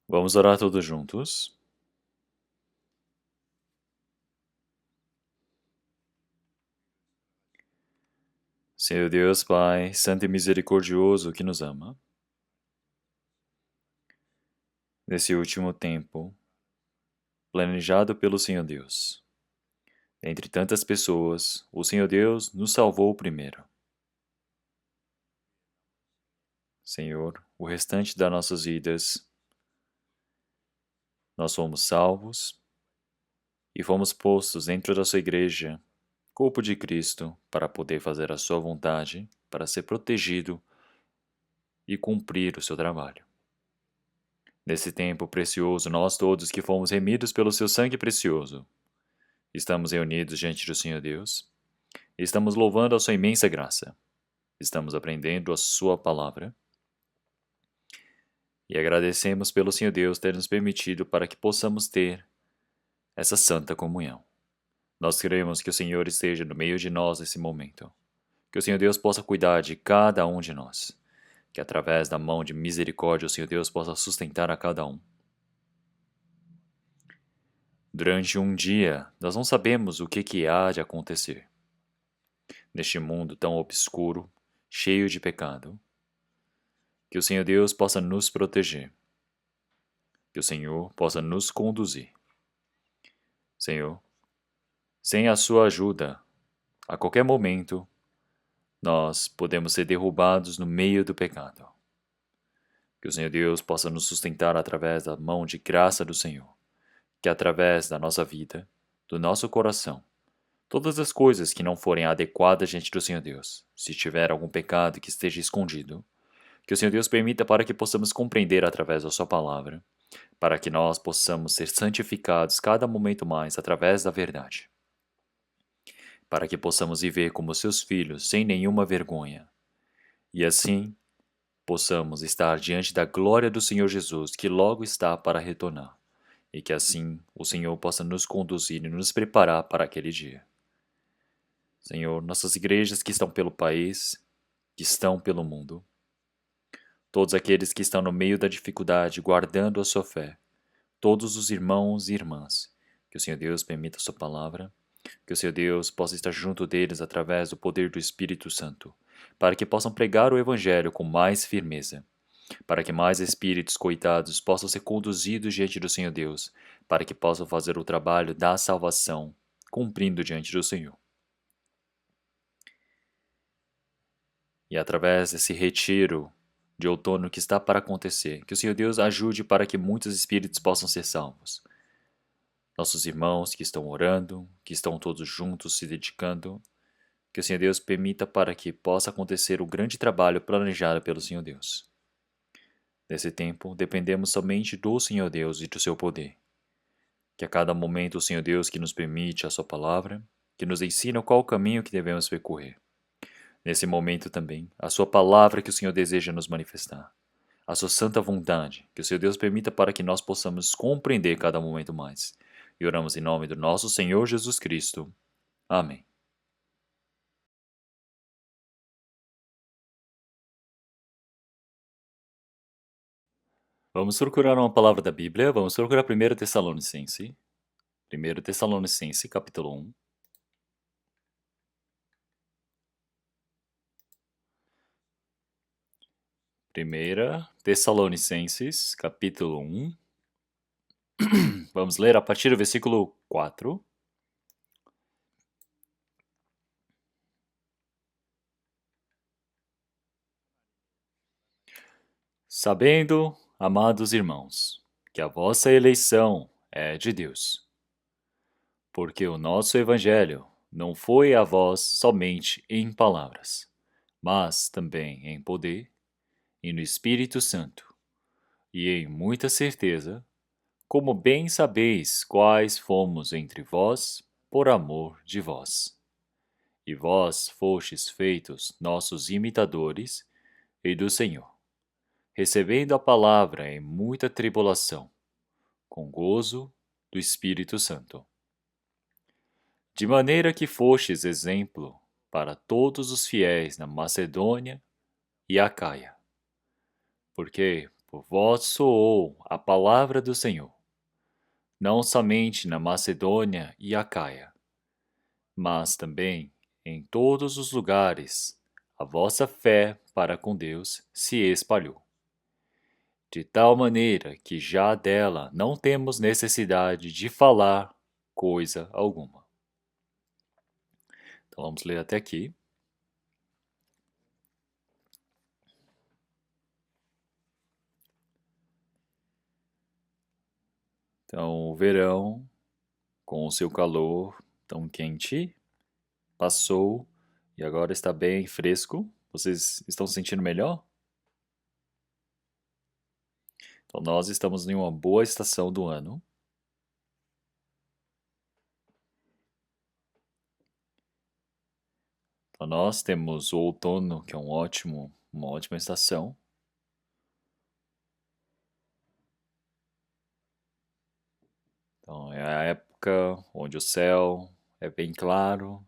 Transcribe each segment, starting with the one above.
Vamos orar todos juntos. Senhor Deus, Pai, Santo e Misericordioso que nos ama, nesse último tempo, planejado pelo Senhor Deus. Entre tantas pessoas, o Senhor Deus nos salvou primeiro. Senhor, o restante das nossas vidas, nós fomos salvos e fomos postos dentro da sua igreja, corpo de Cristo, para poder fazer a sua vontade, para ser protegido e cumprir o seu trabalho. Nesse tempo precioso, nós todos que fomos remidos pelo seu sangue precioso, estamos reunidos diante do Senhor Deus e estamos louvando a sua imensa graça. Estamos aprendendo a sua palavra e agradecemos pelo Senhor Deus ter nos permitido para que possamos ter essa santa comunhão. Nós queremos que o Senhor esteja no meio de nós nesse momento, que o Senhor Deus possa cuidar de cada um de nós, que através da mão de misericórdia o Senhor Deus possa sustentar a cada um. Durante um dia, nós não sabemos o que há de acontecer. Neste mundo tão obscuro, cheio de pecado, que o Senhor Deus possa nos proteger, que o Senhor possa nos conduzir. Senhor, sem a sua ajuda, a qualquer momento, nós podemos ser derrubados no meio do pecado. Que o Senhor Deus possa nos sustentar através da mão de graça do Senhor, que através da nossa vida, do nosso coração, todas as coisas que não forem adequadas diante do Senhor Deus, se tiver algum pecado que esteja escondido, que o Senhor Deus permita para que possamos compreender através da sua palavra, para que nós possamos ser santificados cada momento mais através da verdade, para que possamos viver como seus filhos sem nenhuma vergonha, e assim possamos estar diante da glória do Senhor Jesus, que logo está para retornar, e que assim o Senhor possa nos conduzir e nos preparar para aquele dia. Senhor, nossas igrejas que estão pelo país, que estão pelo mundo, todos aqueles que estão no meio da dificuldade, guardando a sua fé, todos os irmãos e irmãs, que o Senhor Deus permita a sua palavra, que o Senhor Deus possa estar junto deles através do poder do Espírito Santo, para que possam pregar o Evangelho com mais firmeza, para que mais espíritos coitados possam ser conduzidos diante do Senhor Deus, para que possam fazer o trabalho da salvação, cumprindo diante do Senhor. E através desse retiro de outono que está para acontecer, que o Senhor Deus ajude para que muitos espíritos possam ser salvos. Nossos irmãos que estão orando, que estão todos juntos se dedicando, que o Senhor Deus permita para que possa acontecer o grande trabalho planejado pelo Senhor Deus. Nesse tempo, dependemos somente do Senhor Deus e do seu poder. Que a cada momento o Senhor Deus que nos permite a sua palavra, que nos ensina qual o caminho que devemos percorrer. Nesse momento também, a sua palavra que o Senhor deseja nos manifestar. A sua santa vontade, que o Senhor Deus permita para que nós possamos compreender cada momento mais. E oramos em nome do nosso Senhor Jesus Cristo. Amém. Vamos procurar uma palavra da Bíblia. Vamos procurar 1 Tessalonicense. 1 Tessalonicense, capítulo 1. 1 Tessalonicenses, capítulo 1. Vamos ler a partir do versículo 4. Sabendo, amados irmãos, que a vossa eleição é de Deus, porque o nosso Evangelho não foi a vós somente em palavras, mas também em poder e no Espírito Santo, e em muita certeza, como bem sabeis quais fomos entre vós por amor de vós. E vós fostes feitos nossos imitadores e do Senhor, recebendo a palavra em muita tribulação, com gozo do Espírito Santo. De maneira que fostes exemplo para todos os fiéis na Macedônia e Acaia. Porque, voz soou a palavra do Senhor, não somente na Macedônia e Acaia, mas também em todos os lugares. A vossa fé para com Deus se espalhou, de tal maneira que já dela não temos necessidade de falar coisa alguma. Então vamos ler até aqui. Então, o verão, com o seu calor tão quente, passou e agora está bem fresco. Vocês estão se sentindo melhor? Então, nós estamos em uma boa estação do ano. Então, nós temos o outono, que é uma ótima estação. Então, é a época onde o céu é bem claro,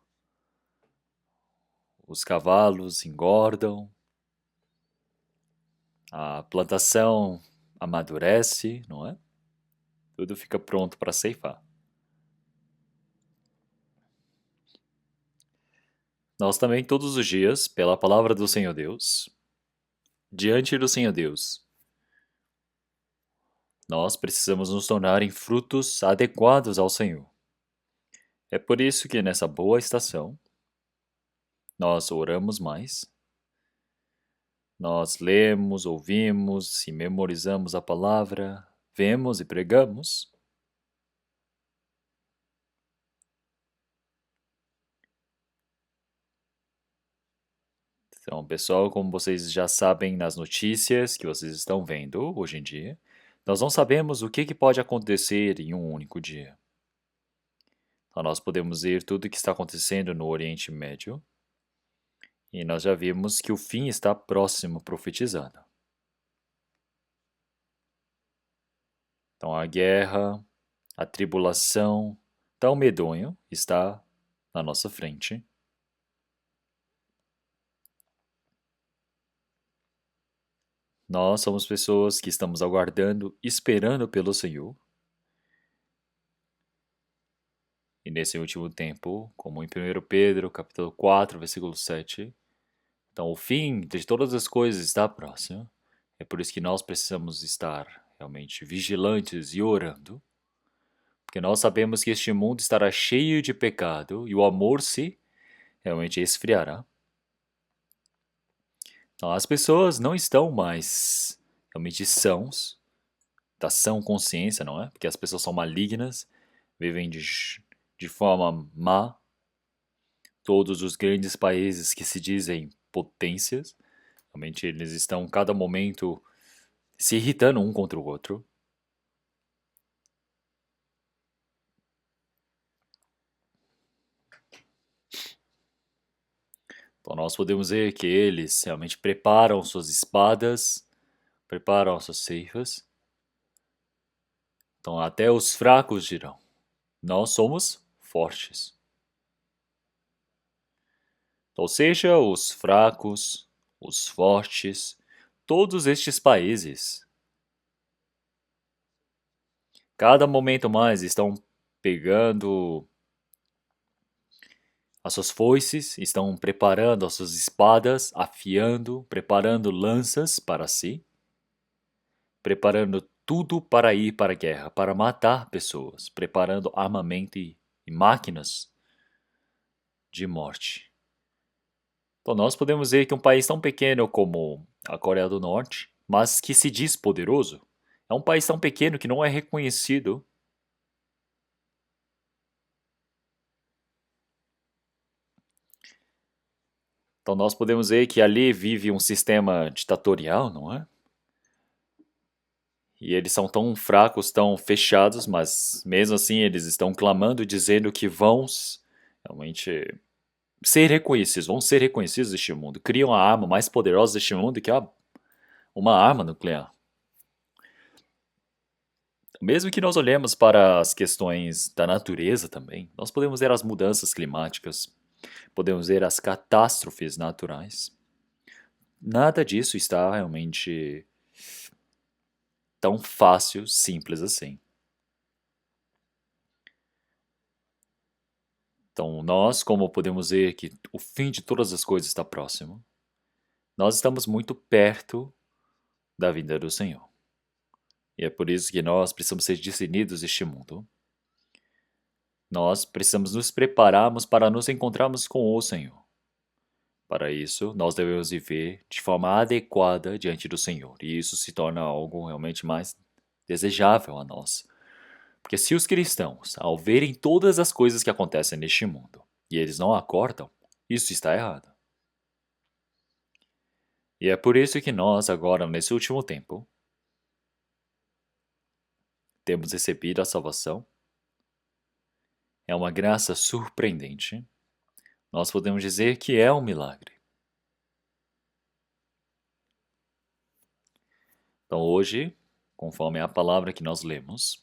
os cavalos engordam, a plantação amadurece, não é? Tudo fica pronto para ceifar. Nós também, todos os dias, pela palavra do Senhor Deus, diante do Senhor Deus, nós precisamos nos tornar em frutos adequados ao Senhor. É por isso que nessa boa estação, nós oramos mais, nós lemos, ouvimos e memorizamos a palavra, vemos e pregamos. Então, pessoal, como vocês já sabem nas notícias que vocês estão vendo hoje em dia, nós não sabemos o que pode acontecer em um único dia. Então, nós podemos ver tudo o que está acontecendo no Oriente Médio e nós já vimos que o fim está próximo, profetizado. Então, a guerra, a tribulação, tão medonho está na nossa frente. Nós somos pessoas que estamos aguardando, esperando pelo Senhor. E nesse último tempo, como em 1 Pedro, capítulo 4, versículo 7, então o fim de todas as coisas está próximo. É por isso que nós precisamos estar realmente vigilantes e orando, porque nós sabemos que este mundo estará cheio de pecado e o amor se realmente esfriará. Então, as pessoas não estão mais realmente sãos, da sã consciência, não é? Porque as pessoas são malignas, vivem de forma má. Todos os grandes países que se dizem potências, realmente eles estão cada momento se irritando um contra o outro. Então nós podemos ver que eles realmente preparam suas espadas, preparam suas ceifas. Então até os fracos dirão, nós somos fortes. Ou seja, os fracos, os fortes, todos estes países, cada momento mais estão pegando as suas foices, estão preparando as suas espadas, afiando, preparando lanças para si, preparando tudo para ir para a guerra, para matar pessoas, preparando armamento e máquinas de morte. Então nós podemos ver que um país tão pequeno como a Coreia do Norte, mas que se diz poderoso, é um país tão pequeno que não é reconhecido. Então nós podemos ver que ali vive um sistema ditatorial, não é? E eles são tão fracos, tão fechados, mas mesmo assim eles estão clamando, dizendo que vão realmente ser reconhecidos, vão ser reconhecidos deste mundo. Criam a arma mais poderosa deste mundo, que é uma arma nuclear. Mesmo que nós olhemos para as questões da natureza também, nós podemos ver as mudanças climáticas, podemos ver as catástrofes naturais. Nada disso está realmente tão fácil, simples assim. Então, nós, como podemos ver que o fim de todas as coisas está próximo, nós estamos muito perto da vinda do Senhor. E é por isso que nós precisamos ser discernidos deste mundo. Nós precisamos nos prepararmos para nos encontrarmos com o Senhor. Para isso, nós devemos viver de forma adequada diante do Senhor. E isso se torna algo realmente mais desejável a nós. Porque se os cristãos, ao verem todas as coisas que acontecem neste mundo, e eles não acordam, isso está errado. E é por isso que nós, agora, nesse último tempo, temos recebido a salvação. É uma graça surpreendente. Nós podemos dizer que é um milagre. Então, hoje, conforme a palavra que nós lemos,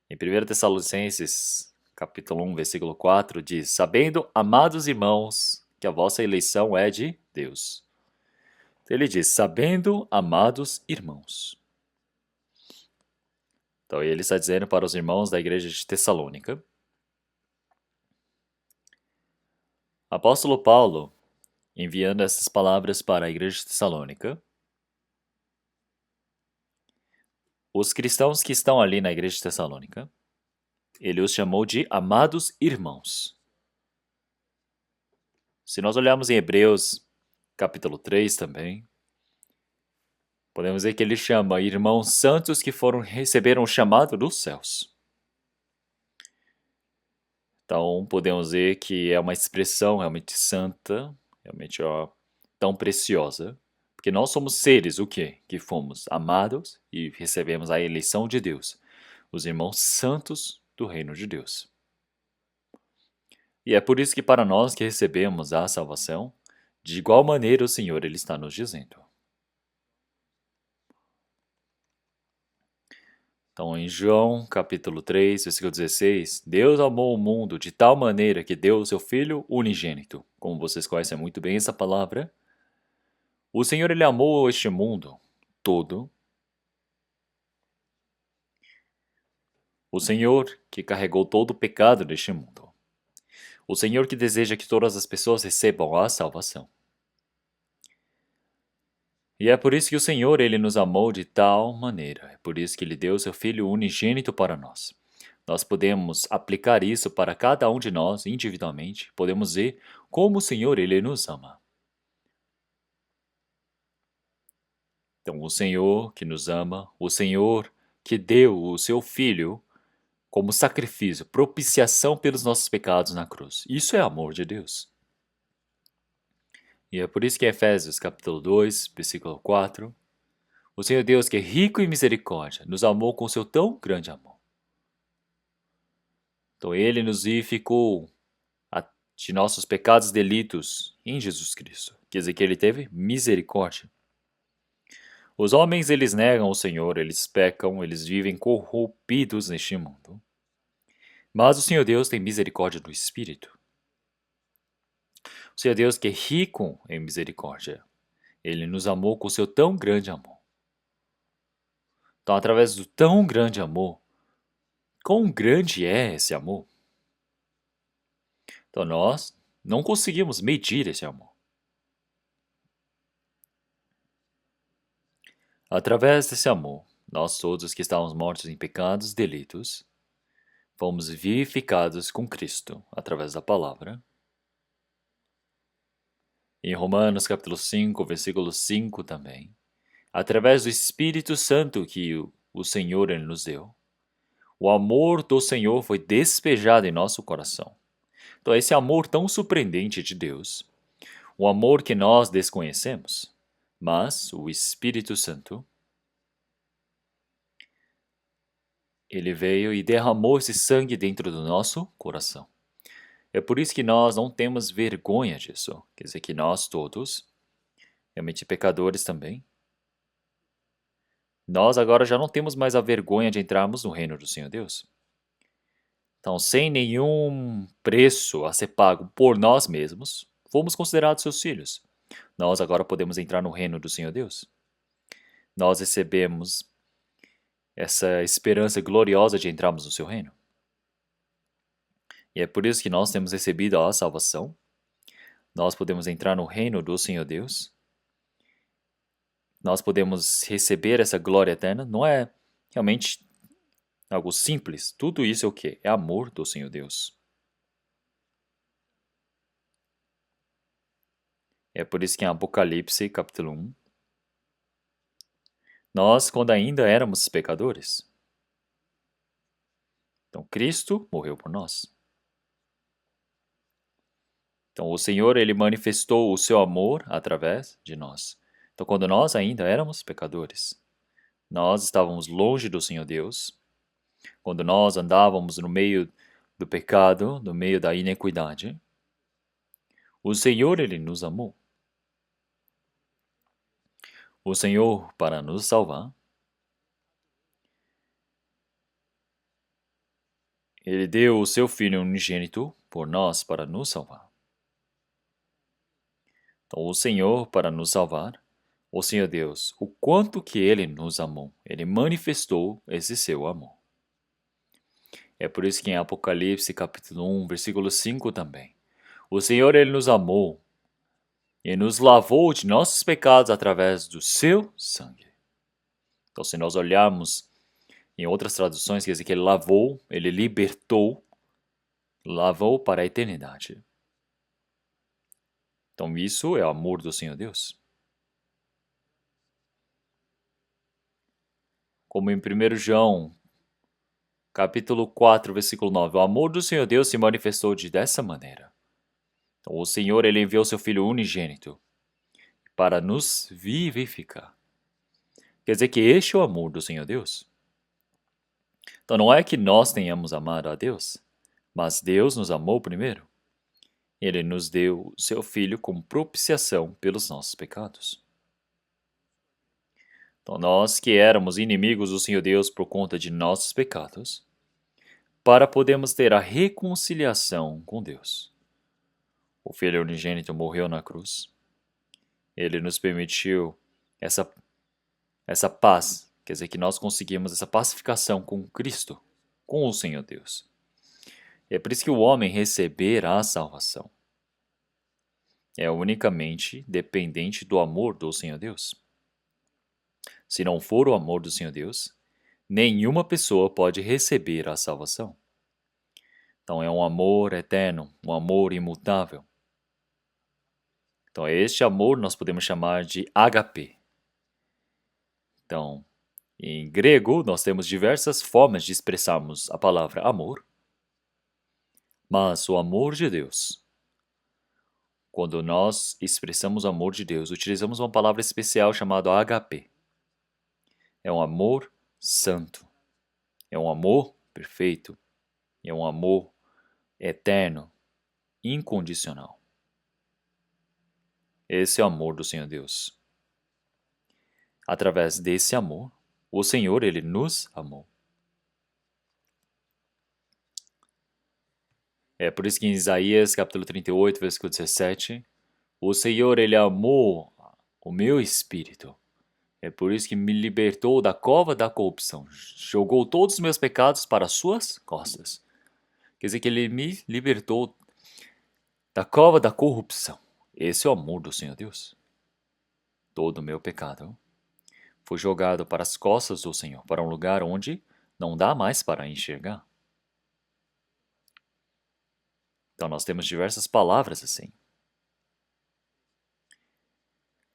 em 1 Tessalonicenses, capítulo 1, versículo 4, diz: Sabendo, amados irmãos, que a vossa eleição é de Deus. Ele diz: Sabendo, amados irmãos. Então, ele está dizendo para os irmãos da igreja de Tessalônica. Apóstolo Paulo, enviando essas palavras para a igreja de Tessalônica, os cristãos que estão ali na igreja de Tessalônica, ele os chamou de amados irmãos. Se nós olharmos em Hebreus, capítulo 3 também, podemos ver que ele chama irmãos santos que receberam o chamado dos céus. Então, podemos ver que é uma expressão realmente santa, realmente tão preciosa, porque nós somos seres, o quê? Que fomos amados e recebemos a eleição de Deus, os irmãos santos do reino de Deus. E é por isso que para nós que recebemos a salvação, de igual maneira o Senhor ele está nos dizendo. Então, em João, capítulo 3, versículo 16, Deus amou o mundo de tal maneira que deu o seu Filho unigênito. Como vocês conhecem muito bem essa palavra, o Senhor ele amou este mundo todo. O Senhor que carregou todo o pecado deste mundo. O Senhor que deseja que todas as pessoas recebam a salvação. E é por isso que o Senhor ele nos amou de tal maneira. É por isso que ele deu seu Filho unigênito para nós. Nós podemos aplicar isso para cada um de nós individualmente. Podemos ver como o Senhor ele nos ama. Então, o Senhor que nos ama, o Senhor que deu o seu Filho como sacrifício, propiciação pelos nossos pecados na cruz. Isso é amor de Deus. E é por isso que em Efésios capítulo 2, versículo 4, o Senhor Deus, que é rico em misericórdia, nos amou com seu tão grande amor. Então ele nos vivificou de nossos pecados e delitos em Jesus Cristo. Quer dizer que ele teve misericórdia. Os homens, eles negam o Senhor, eles pecam, eles vivem corrompidos neste mundo. Mas o Senhor Deus tem misericórdia do Espírito. O Senhor Deus que é rico em misericórdia, ele nos amou com seu tão grande amor. Então, através do tão grande amor, quão grande é esse amor? Então, nós não conseguimos medir esse amor. Através desse amor, nós todos que estávamos mortos em pecados e delitos, fomos vivificados com Cristo através da palavra. Em Romanos capítulo 5, versículo 5 também, através do Espírito Santo que o Senhor ele nos deu, o amor do Senhor foi despejado em nosso coração. Então, esse amor tão surpreendente de Deus, o amor que nós desconhecemos, mas o Espírito Santo, ele veio e derramou esse sangue dentro do nosso coração. É por isso que nós não temos vergonha disso. Quer dizer que nós todos, realmente pecadores também, nós agora já não temos mais a vergonha de entrarmos no reino do Senhor Deus. Então, sem nenhum preço a ser pago por nós mesmos, fomos considerados seus filhos. Nós agora podemos entrar no reino do Senhor Deus. nós recebemos essa esperança gloriosa de entrarmos no seu reino. E é por isso que nós temos recebido a salvação. Nós podemos entrar no reino do Senhor Deus. Nós podemos receber essa glória eterna. Não é realmente algo simples. Tudo isso é o quê? É amor do Senhor Deus. É por isso que em Apocalipse, capítulo 1, nós, quando ainda éramos pecadores, então Cristo morreu por nós. Então o Senhor, ele manifestou o seu amor através de nós. Então quando nós ainda éramos pecadores, nós estávamos longe do Senhor Deus, quando nós andávamos no meio do pecado, no meio da iniquidade, o Senhor, ele nos amou. O Senhor, para nos salvar, ele deu o seu Filho unigênito por nós para nos salvar. Então, o Senhor, para nos salvar, o Senhor Deus, o quanto que ele nos amou, ele manifestou esse seu amor. É por isso que em Apocalipse, capítulo 1, versículo 5 também, o Senhor, ele nos amou e nos lavou de nossos pecados através do seu sangue. Então, se nós olharmos em outras traduções, quer dizer que ele lavou, ele libertou, lavou para a eternidade. Então, isso é o amor do Senhor Deus. Como em 1 João, capítulo 4, versículo 9, o amor do Senhor Deus se manifestou dessa maneira. Então, o Senhor, ele enviou seu Filho unigênito para nos vivificar. Quer dizer que este é o amor do Senhor Deus. Então, não é que nós tenhamos amado a Deus, mas Deus nos amou primeiro. Ele nos deu o seu Filho como propiciação pelos nossos pecados. Então, nós que éramos inimigos do Senhor Deus por conta de nossos pecados, para podermos ter a reconciliação com Deus. O Filho unigênito morreu na cruz. Ele nos permitiu essa paz, quer dizer que nós conseguimos essa pacificação com Cristo, com o Senhor Deus. E é por isso que o homem receberá a salvação. É unicamente dependente do amor do Senhor Deus. Se não for o amor do Senhor Deus, nenhuma pessoa pode receber a salvação. Então é um amor eterno, um amor imutável. Então este amor nós podemos chamar de agape. Então, em grego nós temos diversas formas de expressarmos a palavra amor, mas o amor de Deus, quando nós expressamos o amor de Deus, utilizamos uma palavra especial chamada agape. É um amor santo, é um amor perfeito, é um amor eterno, incondicional. Esse é o amor do Senhor Deus. Através desse amor, o Senhor, ele nos amou. É por isso que em Isaías, capítulo 38, versículo 17, o Senhor, ele amou o meu espírito. É por isso que me libertou da cova da corrupção. Jogou todos os meus pecados para as suas costas. Quer dizer que ele me libertou da cova da corrupção. Esse é o amor do Senhor Deus. Todo o meu pecado foi jogado para as costas do Senhor, para um lugar onde não dá mais para enxergar. Então nós temos diversas palavras assim.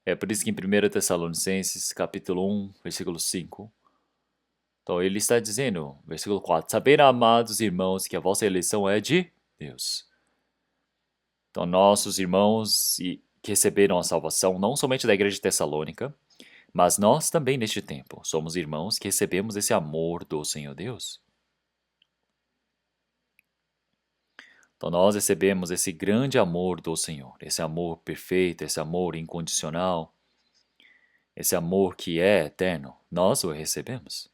É por isso que em 1 Tessalonicenses, capítulo 1, versículo 5, então ele está dizendo, versículo 4, saber, amados irmãos, que a vossa eleição é de Deus. Então nossos irmãos que receberam a salvação, não somente da igreja de Tessalônica, mas nós também neste tempo somos irmãos que recebemos esse amor do Senhor Deus. Então nós recebemos esse grande amor do Senhor, esse amor perfeito, esse amor incondicional, esse amor que é eterno, nós o recebemos.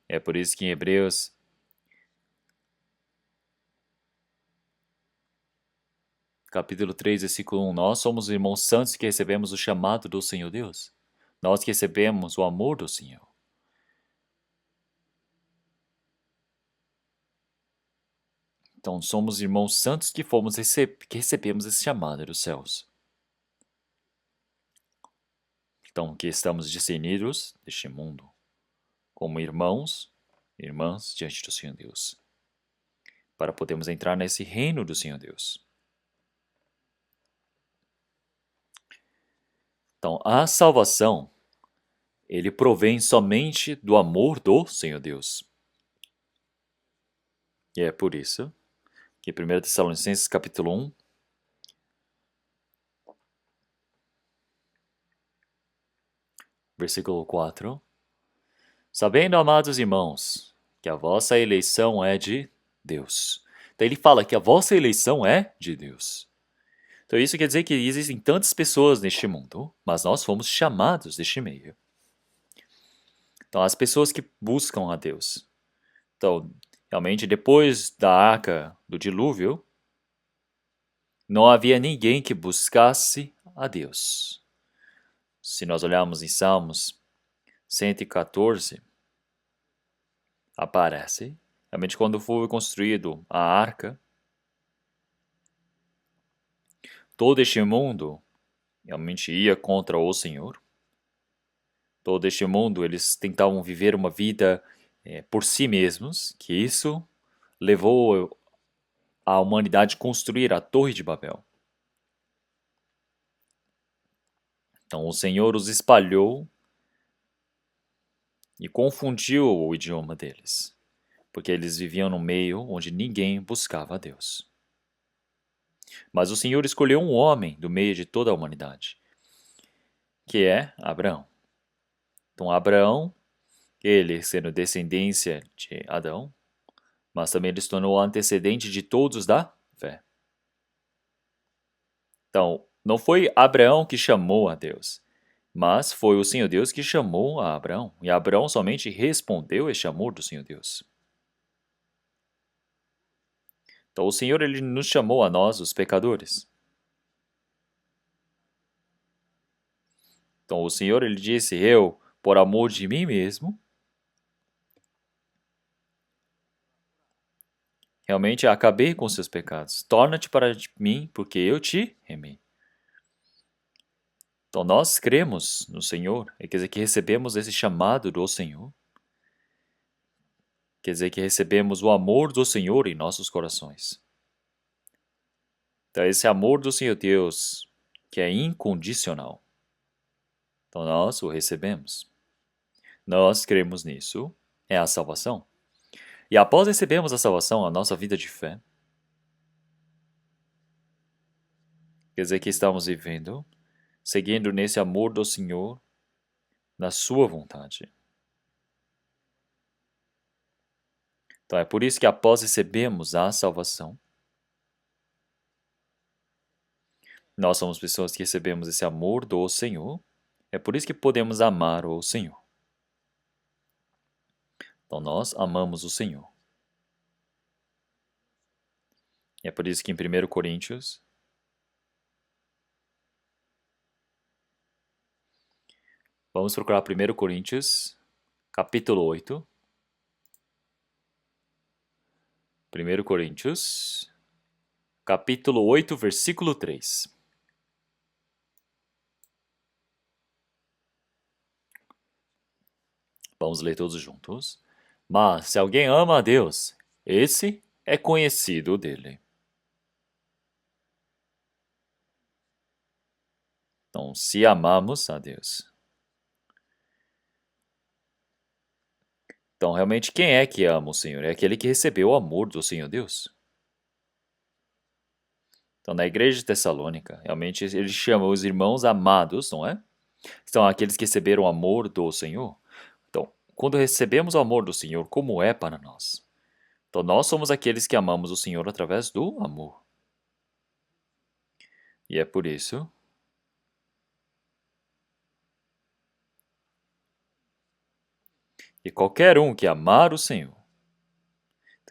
É por isso que em Hebreus, capítulo 3, versículo 1, nós somos irmãos santos que recebemos o chamado do Senhor Deus. Nós que recebemos o amor do Senhor. Então, somos irmãos santos que que recebemos esse chamado dos céus. Então, que estamos discernidos deste mundo, como irmãos e irmãs diante do Senhor Deus, para podermos entrar nesse reino do Senhor Deus. Então, a salvação, ele provém somente do amor do Senhor Deus. E é por isso que 1 Tessalonicenses capítulo 1, versículo 4, sabendo, amados irmãos, que a vossa eleição é de Deus. Então ele fala que a vossa eleição é de Deus. Então isso quer dizer que existem tantas pessoas neste mundo, mas nós fomos chamados deste meio. Então as pessoas que buscam a Deus. Então, realmente, depois da arca do dilúvio, não havia ninguém que buscasse a Deus. Se nós olharmos em Salmos 114, aparece, realmente quando foi construído a arca, todo este mundo realmente ia contra o Senhor. Todo este mundo, eles tentavam viver uma vida por si mesmos, que isso levou a humanidade a construir a Torre de Babel. Então o Senhor os espalhou e confundiu o idioma deles, porque eles viviam num meio onde ninguém buscava a Deus. Mas o Senhor escolheu um homem do meio de toda a humanidade, que é Abraão. Então Abraão, ele sendo descendência de Adão, mas também ele se tornou antecedente de todos da fé. Então, não foi Abraão que chamou a Deus, mas foi o Senhor Deus que chamou a Abraão. E Abraão somente respondeu este amor do Senhor Deus. Então, o Senhor ele nos chamou a nós, os pecadores. Então, o Senhor ele disse: eu, por amor de mim mesmo, realmente acabei com seus pecados. Torna-te para mim, porque eu te amei. Então, nós cremos no Senhor, quer dizer que recebemos esse chamado do Senhor. Quer dizer que recebemos o amor do Senhor em nossos corações. Então, esse amor do Senhor Deus, que é incondicional. Então, nós o recebemos. Nós cremos nisso, é a salvação. E após recebermos a salvação, a nossa vida de fé, quer dizer que estamos vivendo, seguindo nesse amor do Senhor, na sua vontade. Então, é por isso que após recebermos a salvação, nós somos pessoas que recebemos esse amor do Senhor, é por isso que podemos amar o Senhor. Então, nós amamos o Senhor. E é por isso que em 1 Coríntios, vamos procurar 1 Coríntios, capítulo 8. 1 Coríntios, capítulo 8, versículo 3. Vamos ler todos juntos. Mas se alguém ama a Deus, esse é conhecido dele. Então, se amamos a Deus. Então, realmente, quem é que ama o Senhor? É aquele que recebeu o amor do Senhor Deus. Então, na igreja de Tessalônica, realmente ele chama os irmãos amados, não é? São aqueles que receberam o amor do Senhor. Então, quando recebemos o amor do Senhor, como é para nós? Então, nós somos aqueles que amamos o Senhor através do amor. E é por isso que qualquer um que amar o Senhor,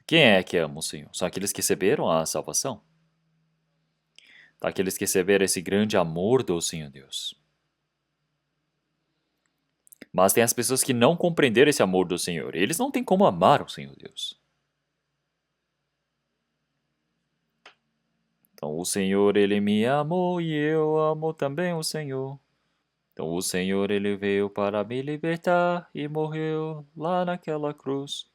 quem é que ama o Senhor? São aqueles que receberam a salvação. daqueles que receberam esse grande amor do Senhor Deus. Mas tem as pessoas que não compreenderam esse amor do Senhor. Eles não têm como amar o Senhor Deus. Então, o Senhor, Ele me amou e eu amo também o Senhor. Então, o Senhor, Ele veio para me libertar e morreu lá naquela cruz.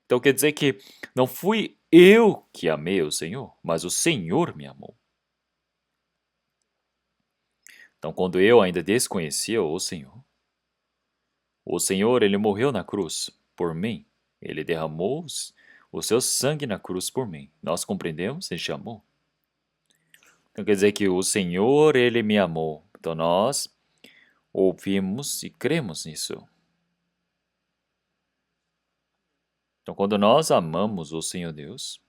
Então, quer dizer que não fui eu que amei o Senhor, mas o Senhor me amou. Então, quando eu ainda desconhecia o Senhor, Ele morreu na cruz por mim. Ele derramou o seu sangue na cruz por mim. Nós compreendemos este amor? Então, quer dizer que o Senhor, Ele me amou. Então, nós ouvimos e cremos nisso. Então, quando nós amamos o Senhor Deus,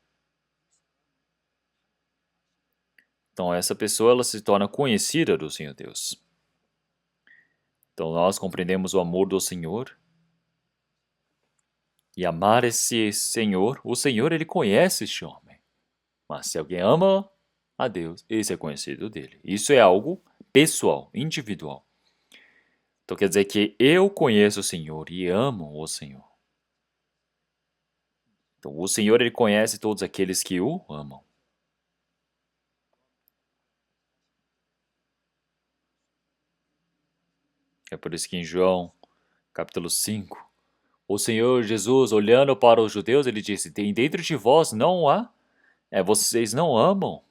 então essa pessoa ela se torna conhecida do Senhor Deus. Então, nós compreendemos o amor do Senhor e amar esse Senhor. O Senhor, Ele conhece este homem. Mas se alguém ama a Deus, esse é conhecido dele. Isso é algo pessoal, individual. Então quer dizer que eu conheço o Senhor e amo o Senhor. Então o Senhor, Ele conhece todos aqueles que o amam. É por isso que em João, capítulo 5, o Senhor Jesus, olhando para os judeus, Ele disse, dentro de vós não há, vocês não amam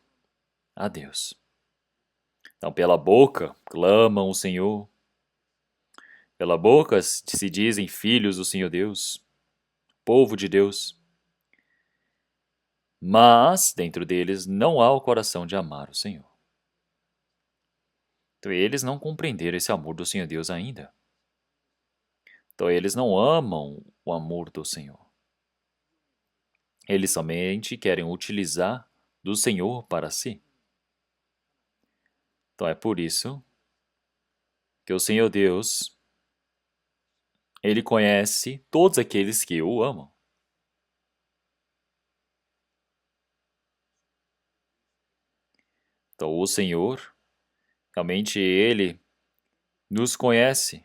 a Deus. Então pela boca clamam o Senhor, pela boca se dizem filhos do Senhor Deus, povo de Deus. Mas dentro deles não há o coração de amar o Senhor. Então eles não compreenderam esse amor do Senhor Deus ainda. Então eles não amam o amor do Senhor. Eles somente querem utilizar do Senhor para si. Então é por isso que o Senhor Deus, Ele conhece todos aqueles que o amam. Então o Senhor, realmente Ele nos conhece,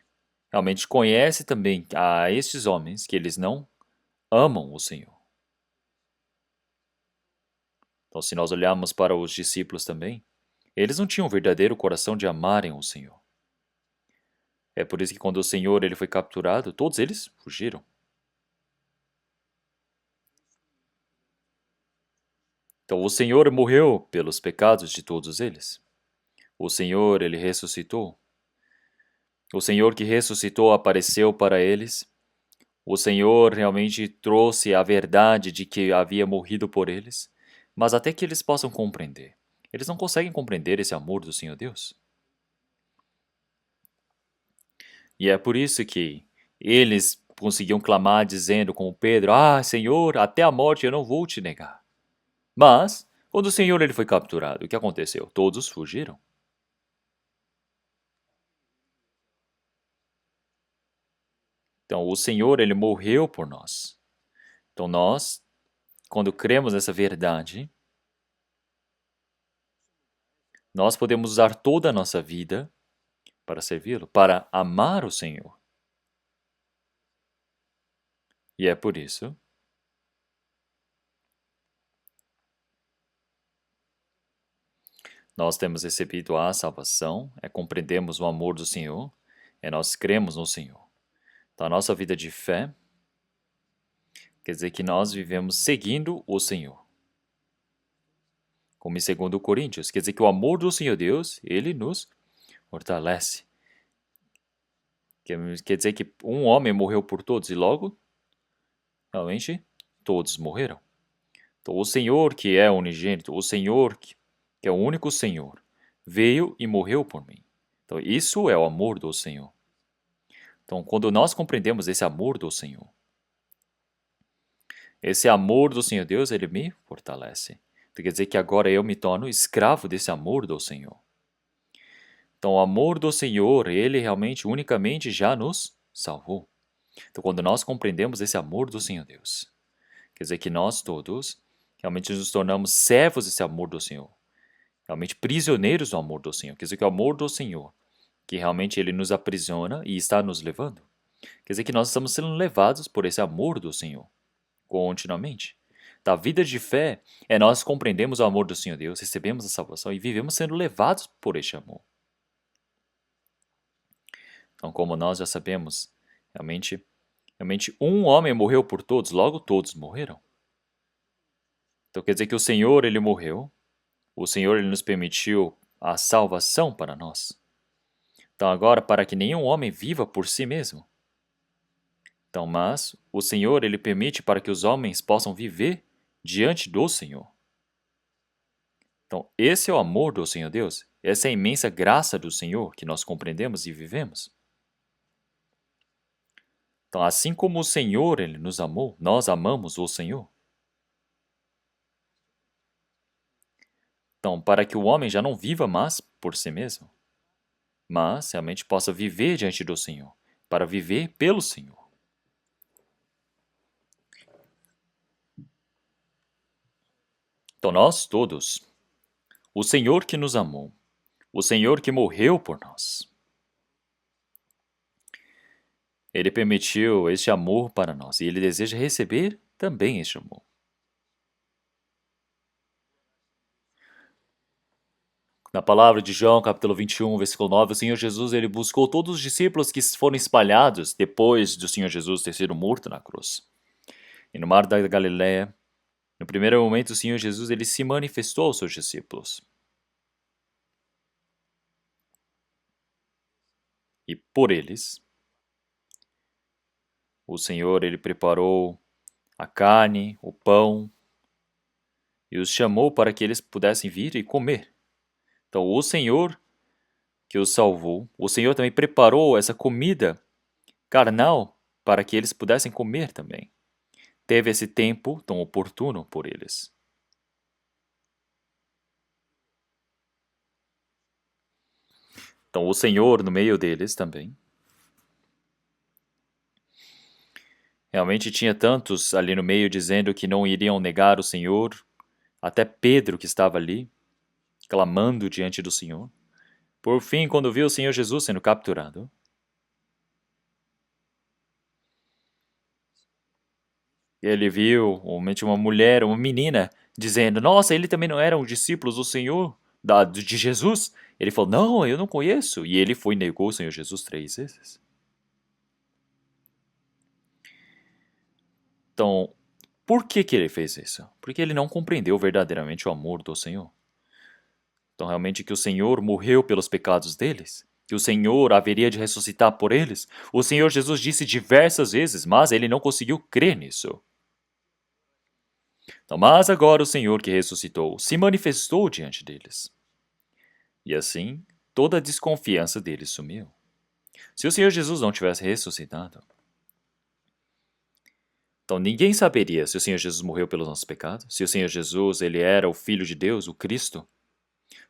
realmente conhece também a estes homens que eles não amam o Senhor. Então, se nós olharmos para os discípulos também, eles não tinham o verdadeiro coração de amarem o Senhor. É por isso que quando o Senhor ele foi capturado, todos eles fugiram. Então, o Senhor morreu pelos pecados de todos eles. O Senhor, ele ressuscitou. O Senhor que ressuscitou apareceu para eles. O Senhor realmente trouxe a verdade de que havia morrido por eles, mas até que eles possam compreender. Eles não conseguem compreender esse amor do Senhor Deus. E é por isso que eles conseguiam clamar dizendo como Pedro, Senhor, até a morte eu não vou te negar. Mas, quando o Senhor ele foi capturado, o que aconteceu? Todos fugiram. Então, o Senhor ele morreu por nós. Então, nós, quando cremos nessa verdade, nós podemos usar toda a nossa vida para servi-lo, para amar o Senhor. E é por isso nós temos recebido a salvação, compreendemos o amor do Senhor, nós cremos no Senhor. Então, a nossa vida de fé quer dizer que nós vivemos seguindo o Senhor. Como em 2 Coríntios, quer dizer que o amor do Senhor Deus, ele nos fortalece. Quer dizer que um homem morreu por todos e logo, realmente, todos morreram. Então, o Senhor que é unigênito, o Senhor que é o único Senhor, veio e morreu por mim. Então, isso é o amor do Senhor. Então, quando nós compreendemos esse amor do Senhor, esse amor do Senhor Deus, ele me fortalece. Então, quer dizer que agora eu me torno escravo desse amor do Senhor. Então, o amor do Senhor, ele realmente, unicamente já nos salvou. Então, quando nós compreendemos esse amor do Senhor Deus, quer dizer que nós todos realmente nos tornamos servos desse amor do Senhor. realmente prisioneiros do amor do Senhor. Quer dizer que o amor do Senhor, que realmente Ele nos aprisiona e está nos levando, quer dizer que nós estamos sendo levados por esse amor do Senhor, continuamente. Da vida de fé é nós compreendemos o amor do Senhor Deus, recebemos a salvação e vivemos sendo levados por este amor. Então, como nós já sabemos, realmente um homem morreu por todos, logo todos morreram. Então quer dizer que o Senhor, Ele morreu, o Senhor, Ele nos permitiu a salvação para nós. Então agora, para que nenhum homem viva por si mesmo. Então, mas o Senhor, Ele permite para que os homens possam viver diante do Senhor. Então, esse é o amor do Senhor Deus. Essa é a imensa graça do Senhor que nós compreendemos e vivemos. Então, assim como o Senhor, Ele nos amou, nós amamos o Senhor. Então, para que o homem já não viva mais por si mesmo, mas realmente possa viver diante do Senhor, para viver pelo Senhor. Então, nós todos, o Senhor que nos amou, o Senhor que morreu por nós, Ele permitiu este amor para nós e Ele deseja receber também este amor. Na palavra de João, capítulo 21, versículo 9, o Senhor Jesus ele buscou todos os discípulos que foram espalhados depois do Senhor Jesus ter sido morto na cruz. E no mar da Galileia, no primeiro momento, o Senhor Jesus ele se manifestou aos seus discípulos. E por eles, o Senhor ele preparou a carne, o pão, e os chamou para que eles pudessem vir e comer. Então, o Senhor que os salvou, o Senhor também preparou essa comida carnal para que eles pudessem comer também. Teve esse tempo tão oportuno por eles. Então, o Senhor no meio deles também. Realmente tinha tantos ali no meio dizendo que não iriam negar o Senhor. Até Pedro que estava ali, clamando diante do Senhor. Por fim, quando viu o Senhor Jesus sendo capturado, ele viu uma mulher, uma menina, dizendo, nossa, ele também não era um discípulo do Senhor, de Jesus? Ele falou, não, eu não conheço. E ele foi e negou o Senhor Jesus 3 vezes. Então, por que ele fez isso? Porque ele não compreendeu verdadeiramente o amor do Senhor. Então, realmente, que o Senhor morreu pelos pecados deles, que o Senhor haveria de ressuscitar por eles, o Senhor Jesus disse diversas vezes, mas ele não conseguiu crer nisso. Então, mas agora o Senhor que ressuscitou se manifestou diante deles. E assim, toda a desconfiança deles sumiu. Se o Senhor Jesus não tivesse ressuscitado, então ninguém saberia se o Senhor Jesus morreu pelos nossos pecados, se o Senhor Jesus ele era o Filho de Deus, o Cristo.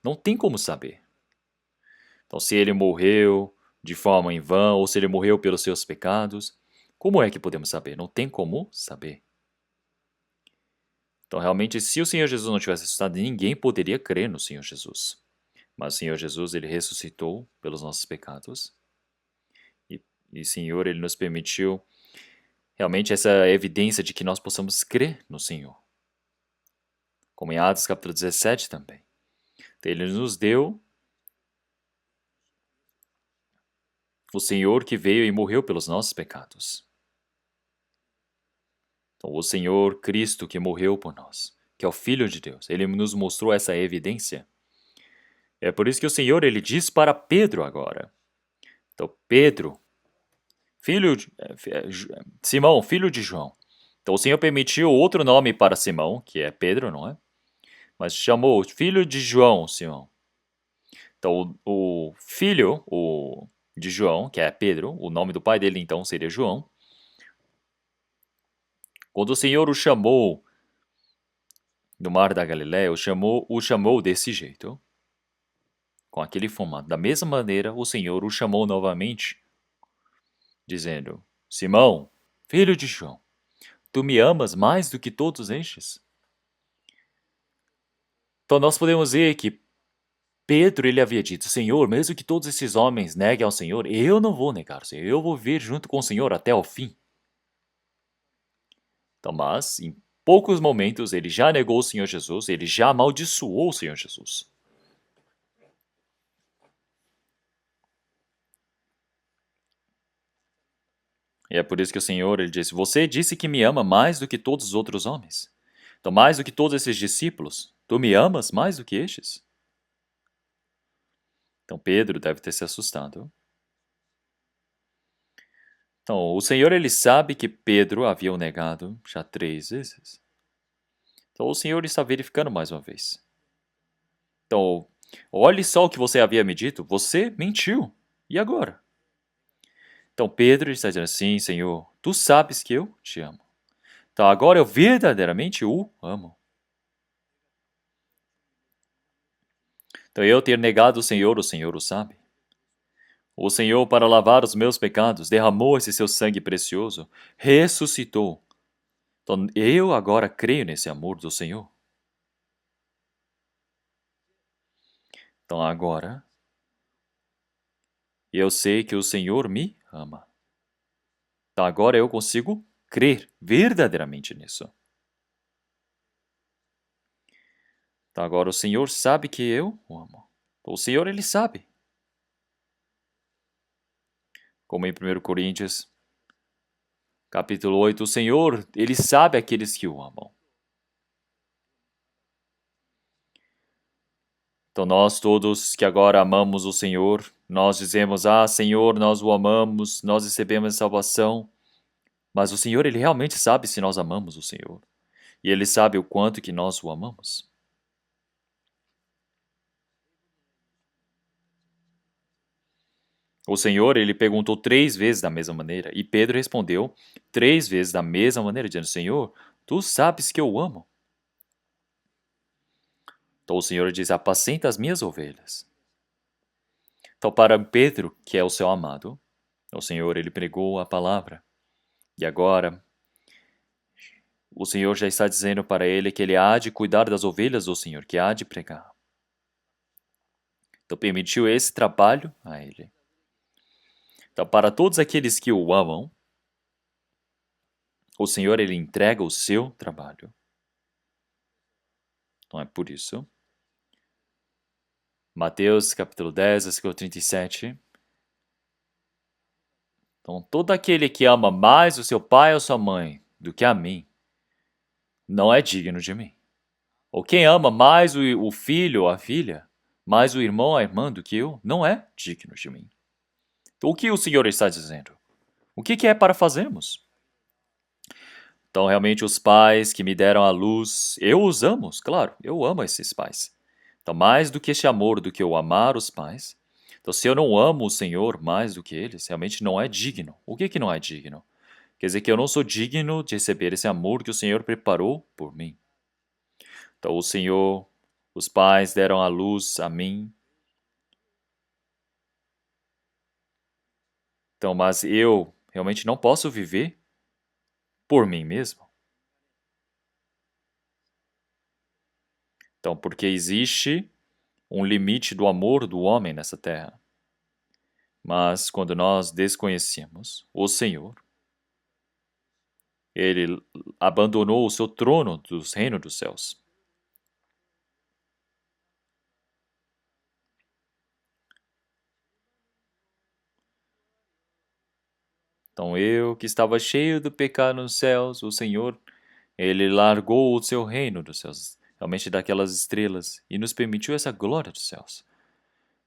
Não tem como saber. Então, se ele morreu de forma em vão ou se ele morreu pelos seus pecados, como é que podemos saber? Não tem como saber. Então, realmente, se o Senhor Jesus não tivesse ressuscitado, ninguém poderia crer no Senhor Jesus. Mas o Senhor Jesus, ele ressuscitou pelos nossos pecados. E Senhor, ele nos permitiu realmente essa evidência de que nós possamos crer no Senhor. Como em Atos capítulo 17 também. Então, ele nos deu o Senhor que veio e morreu pelos nossos pecados. Então, o Senhor Cristo que morreu por nós, que é o Filho de Deus, ele nos mostrou essa evidência. É por isso que o Senhor ele diz para Pedro agora. Então, Pedro, Simão, filho de João. Então, o Senhor permitiu outro nome para Simão, que é Pedro, não é? Mas chamou filho de João, Simão. Então, o filho de João, que é Pedro, o nome do pai dele então seria João. Quando o Senhor o chamou no mar da Galiléia, o chamou desse jeito, com aquele formato. Da mesma maneira, o Senhor o chamou novamente, dizendo, Simão, filho de João, tu me amas mais do que todos estes? Então nós podemos ver que Pedro, ele havia dito, Senhor, mesmo que todos esses homens neguem ao Senhor, eu não vou negar o Senhor, eu vou vir junto com o Senhor até o fim. Então, mas, em poucos momentos, ele já negou o Senhor Jesus, ele já amaldiçoou o Senhor Jesus. E é por isso que o Senhor, ele disse, você disse que me ama mais do que todos os outros homens. Então, mais do que todos esses discípulos, tu me amas mais do que estes? Então, Pedro deve ter se assustado. Então, o Senhor, ele sabe que Pedro havia o negado já 3 vezes. Então, o Senhor está verificando mais uma vez. Então, olhe só o que você havia me dito, você mentiu. E agora? Então, Pedro está dizendo assim, Senhor, tu sabes que eu te amo. Então, agora eu verdadeiramente o amo. Então, eu ter negado o Senhor o sabe. O Senhor, para lavar os meus pecados, derramou esse seu sangue precioso, ressuscitou. Então, eu agora creio nesse amor do Senhor. Então, agora, eu sei que o Senhor me ama. Então, agora eu consigo crer verdadeiramente nisso. Então, agora o Senhor sabe que eu o amo. O Senhor, ele sabe. Como em 1 Coríntios, capítulo 8, o Senhor, ele sabe aqueles que o amam. Então, nós todos que agora amamos o Senhor, nós dizemos, Senhor, nós o amamos, nós recebemos salvação. Mas o Senhor, ele realmente sabe se nós amamos o Senhor. E ele sabe o quanto que nós o amamos. O Senhor, ele perguntou 3 vezes da mesma maneira, e Pedro respondeu 3 vezes da mesma maneira, dizendo, Senhor, tu sabes que eu o amo. Então o Senhor diz, apacenta as minhas ovelhas. Então para Pedro, que é o seu amado, o Senhor, ele pregou a palavra. E agora, o Senhor já está dizendo para ele que ele há de cuidar das ovelhas do Senhor, que há de pregar. Então permitiu esse trabalho a ele. Então, para todos aqueles que o amam, o Senhor, ele entrega o seu trabalho. Então é por isso. Mateus capítulo 10, versículo 37. Então, todo aquele que ama mais o seu pai ou sua mãe do que a mim, não é digno de mim. Ou quem ama mais o filho ou a filha, mais o irmão ou a irmã do que eu, não é digno de mim. Então, o que o Senhor está dizendo? O que é para fazermos? Então, realmente, os pais que me deram a luz, eu os amo, claro, eu amo esses pais. Então, mais do que este amor, do que eu amar os pais. Então, se eu não amo o Senhor mais do que eles, realmente não é digno. O que não é digno? Quer dizer que eu não sou digno de receber esse amor que o Senhor preparou por mim. Então, o Senhor, os pais deram a luz a mim. Então, mas eu realmente não posso viver por mim mesmo. Então, porque existe um limite do amor do homem nessa terra. Mas quando nós desconhecemos o Senhor, ele abandonou o seu trono dos reinos dos céus. Então eu, que estava cheio do pecado nos céus, o Senhor, ele largou o seu reino dos céus, realmente daquelas estrelas, e nos permitiu essa glória dos céus.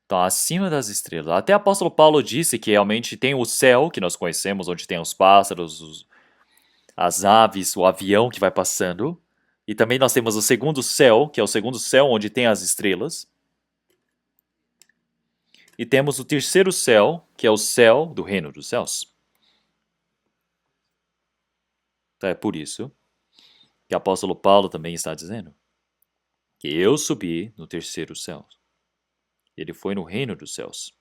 Então, acima das estrelas. Até o apóstolo Paulo disse que realmente tem o céu, que nós conhecemos, onde tem os pássaros, as aves, o avião que vai passando. E também nós temos o segundo céu, que é o segundo céu onde tem as estrelas. E temos o terceiro céu, que é o céu do reino dos céus. Então é por isso que o apóstolo Paulo também está dizendo que eu subi no terceiro céu. Ele foi no reino dos céus.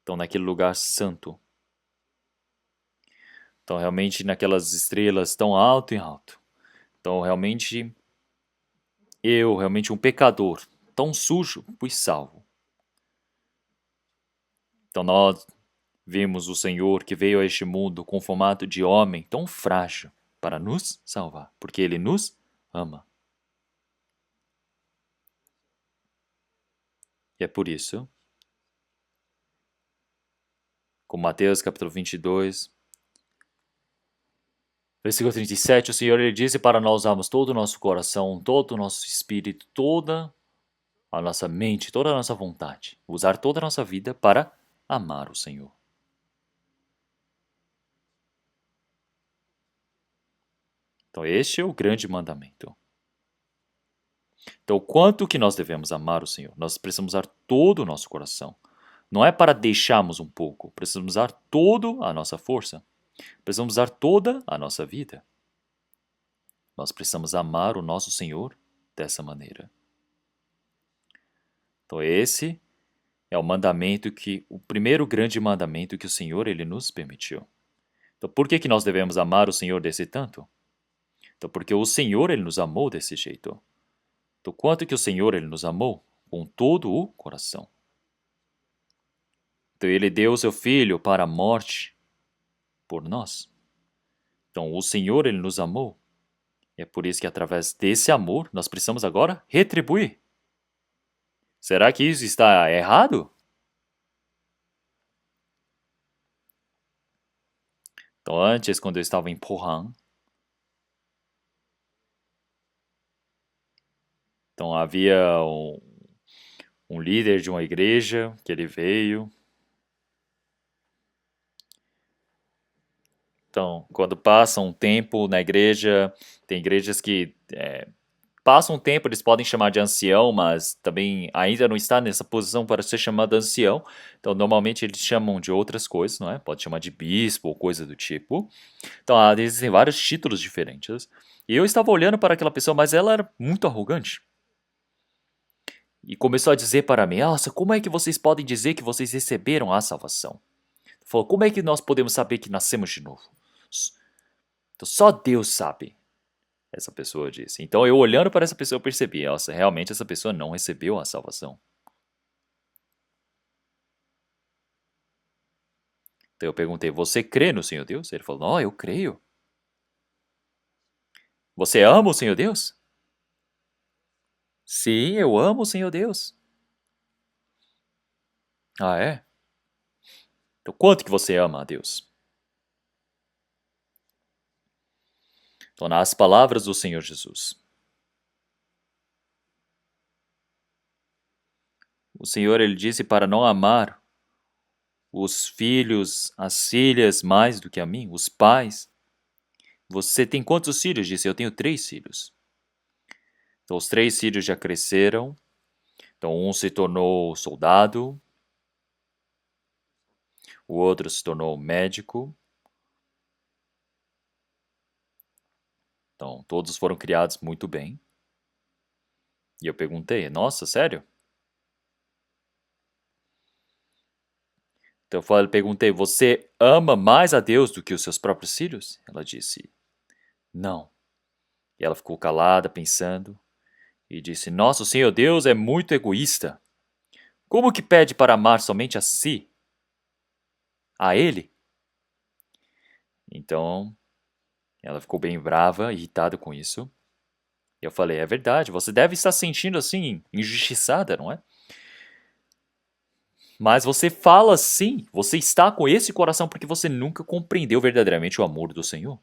Então naquele lugar santo. Então realmente naquelas estrelas tão alto e alto. Então realmente eu, realmente um pecador, tão sujo, fui salvo. Então nós vimos o Senhor que veio a este mundo com formato de homem tão frágil para nos salvar, porque Ele nos ama. E é por isso, com Mateus capítulo 22, versículo 37, o Senhor ele disse para nós usarmos todo o nosso coração, todo o nosso espírito, toda a nossa mente, toda a nossa vontade, usar toda a nossa vida para amar o Senhor. Então este é o grande mandamento. Então, quanto que nós devemos amar o Senhor? Nós precisamos usar todo o nosso coração. Não é para deixarmos um pouco, precisamos usar toda a nossa força. Precisamos usar toda a nossa vida. Nós precisamos amar o nosso Senhor dessa maneira. Então esse é o primeiro grande mandamento que o Senhor ele nos permitiu. Então por que nós devemos amar o Senhor desse tanto? Então porque o Senhor ele nos amou desse jeito. Então quanto que o Senhor ele nos amou? Com todo o coração. Então ele deu o seu Filho para a morte por nós. Então o Senhor ele nos amou. E é por isso que através desse amor nós precisamos agora retribuir. Será que isso está errado? Então antes, quando eu estava em Pohang, então havia um líder de uma igreja que ele veio. Então, quando passa um tempo na igreja, tem igrejas que passam um tempo, eles podem chamar de ancião, mas também ainda não está nessa posição para ser chamado ancião. Então, normalmente eles chamam de outras coisas, não é? Pode chamar de bispo ou coisa do tipo. Então, existem vários títulos diferentes. E eu estava olhando para aquela pessoa, mas ela era muito arrogante. E começou a dizer para mim, nossa, como é que vocês podem dizer que vocês receberam a salvação? Falou, como é que nós podemos saber que nascemos de novo? Então, só Deus sabe, essa pessoa disse. Então, eu olhando para essa pessoa, eu percebi, nossa, realmente essa pessoa não recebeu a salvação. Então, eu perguntei, você crê no Senhor Deus? Ele falou, não, eu creio. Você ama o Senhor Deus? Sim, eu amo o Senhor Deus. Ah, é? Então, quanto que você ama a Deus? Então, nas palavras do Senhor Jesus. O Senhor, ele disse para não amar os filhos, as filhas mais do que a mim, os pais. Você tem quantos filhos? Disse, eu tenho 3 filhos. Então, os 3 filhos já cresceram. Então, um se tornou soldado, o outro se tornou médico. Então, todos foram criados muito bem. E eu perguntei, nossa, sério? Então, eu perguntei, você ama mais a Deus do que os seus próprios filhos? Ela disse, não. E ela ficou calada, pensando, e disse, nosso Senhor Deus é muito egoísta. Como que pede para amar somente a si? A Ele? Então, ela ficou bem brava, irritada com isso. E eu falei, é verdade, você deve estar se sentindo assim, injustiçada, não é? Mas você fala assim, você está com esse coração porque você nunca compreendeu verdadeiramente o amor do Senhor.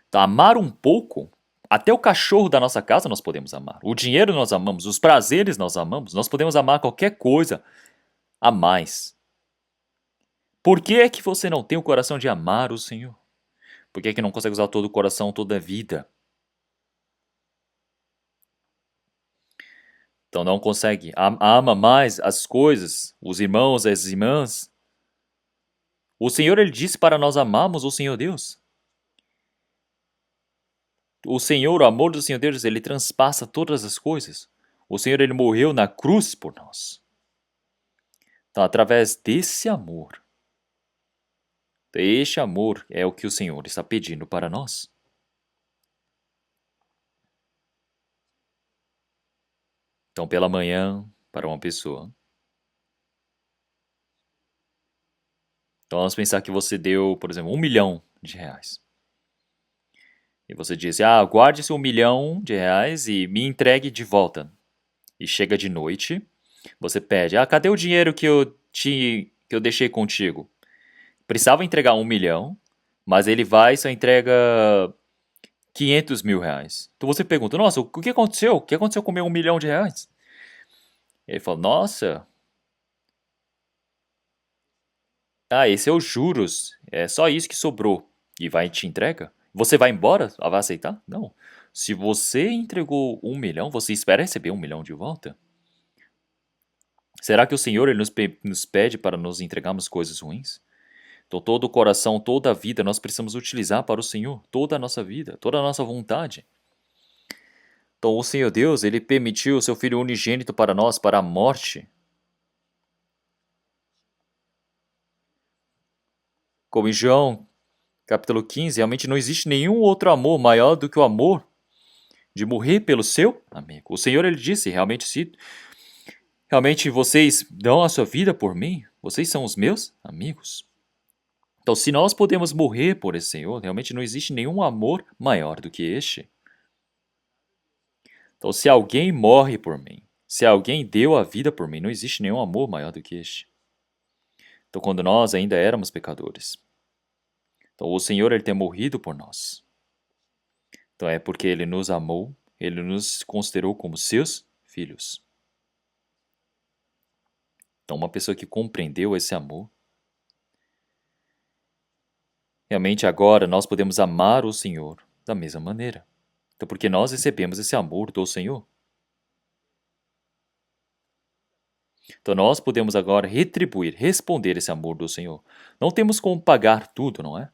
Então, amar um pouco, até o cachorro da nossa casa nós podemos amar. O dinheiro nós amamos, os prazeres nós amamos, nós podemos amar qualquer coisa a mais. Por que é que você não tem o coração de amar o Senhor? Por que é que não consegue usar todo o coração, toda a vida? Então não consegue. Ama mais as coisas, os irmãos, as irmãs. O Senhor, ele disse para nós amarmos o Senhor Deus. O Senhor, o amor do Senhor Deus, ele transpassa todas as coisas. O Senhor, ele morreu na cruz por nós. Então, através desse amor, este amor é o que o Senhor está pedindo para nós. Então, pela manhã, para uma pessoa. Então, vamos pensar que você deu, por exemplo, R$ 1 milhão. E você diz, guarde esse R$ 1 milhão e me entregue de volta. E chega de noite, você pede, cadê o dinheiro que eu deixei contigo? Precisava entregar 1 milhão, mas ele vai e só entrega R$ 500 mil. Então você pergunta, nossa, o que aconteceu? O que aconteceu com o meu R$ 1 milhão? Ele fala, nossa, esse é os juros, é só isso que sobrou. E vai e te entrega? Você vai embora? Vai aceitar? Não. Se você entregou 1 milhão, você espera receber 1 milhão de volta? Será que o Senhor ele nos pede para nos entregarmos coisas ruins? Então, todo o coração, toda a vida, nós precisamos utilizar para o Senhor. Toda a nossa vida, toda a nossa vontade. Então, o Senhor Deus, ele permitiu o seu Filho unigênito para nós, para a morte. Como em João, capítulo 15, realmente não existe nenhum outro amor maior do que o amor de morrer pelo seu amigo. O Senhor, ele disse, realmente vocês dão a sua vida por mim? Vocês são os meus amigos. Então, se nós podemos morrer por esse Senhor, realmente não existe nenhum amor maior do que este. Então, se alguém morre por mim, se alguém deu a vida por mim, não existe nenhum amor maior do que este. Então, quando nós ainda éramos pecadores, então o Senhor ele tem morrido por nós. Então é porque ele nos amou, ele nos considerou como seus filhos. Então, uma pessoa que compreendeu esse amor, realmente agora nós podemos amar o Senhor da mesma maneira. Então, porque nós recebemos esse amor do Senhor. Então, nós podemos agora retribuir, responder esse amor do Senhor. Não temos como pagar tudo, não é?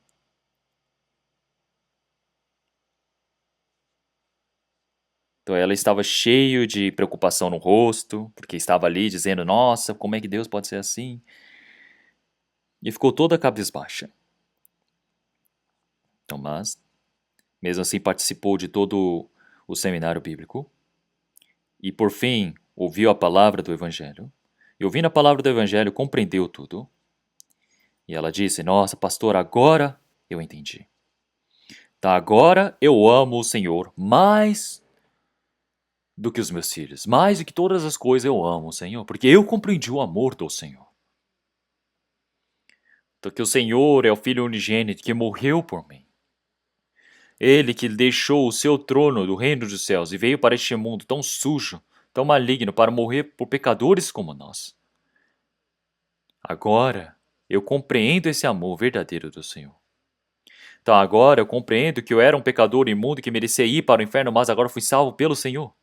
Então, ela estava cheia de preocupação no rosto, porque estava ali dizendo, nossa, como é que Deus pode ser assim? E ficou toda cabisbaixa. Então, mas, mesmo assim, participou de todo o seminário bíblico. E, por fim, ouviu a palavra do Evangelho. E, ouvindo a palavra do Evangelho, compreendeu tudo. E ela disse, nossa, pastor, agora eu entendi. Tá, agora eu amo o Senhor mais do que os meus filhos. Mais do que todas as coisas eu amo o Senhor, porque eu compreendi o amor do Senhor. Então que o Senhor é o Filho unigênito que morreu por mim. Ele que deixou o seu trono do reino dos céus e veio para este mundo tão sujo, tão maligno, para morrer por pecadores como nós. Agora eu compreendo esse amor verdadeiro do Senhor. Então agora eu compreendo que eu era um pecador imundo que merecia ir para o inferno, mas agora fui salvo pelo Senhor.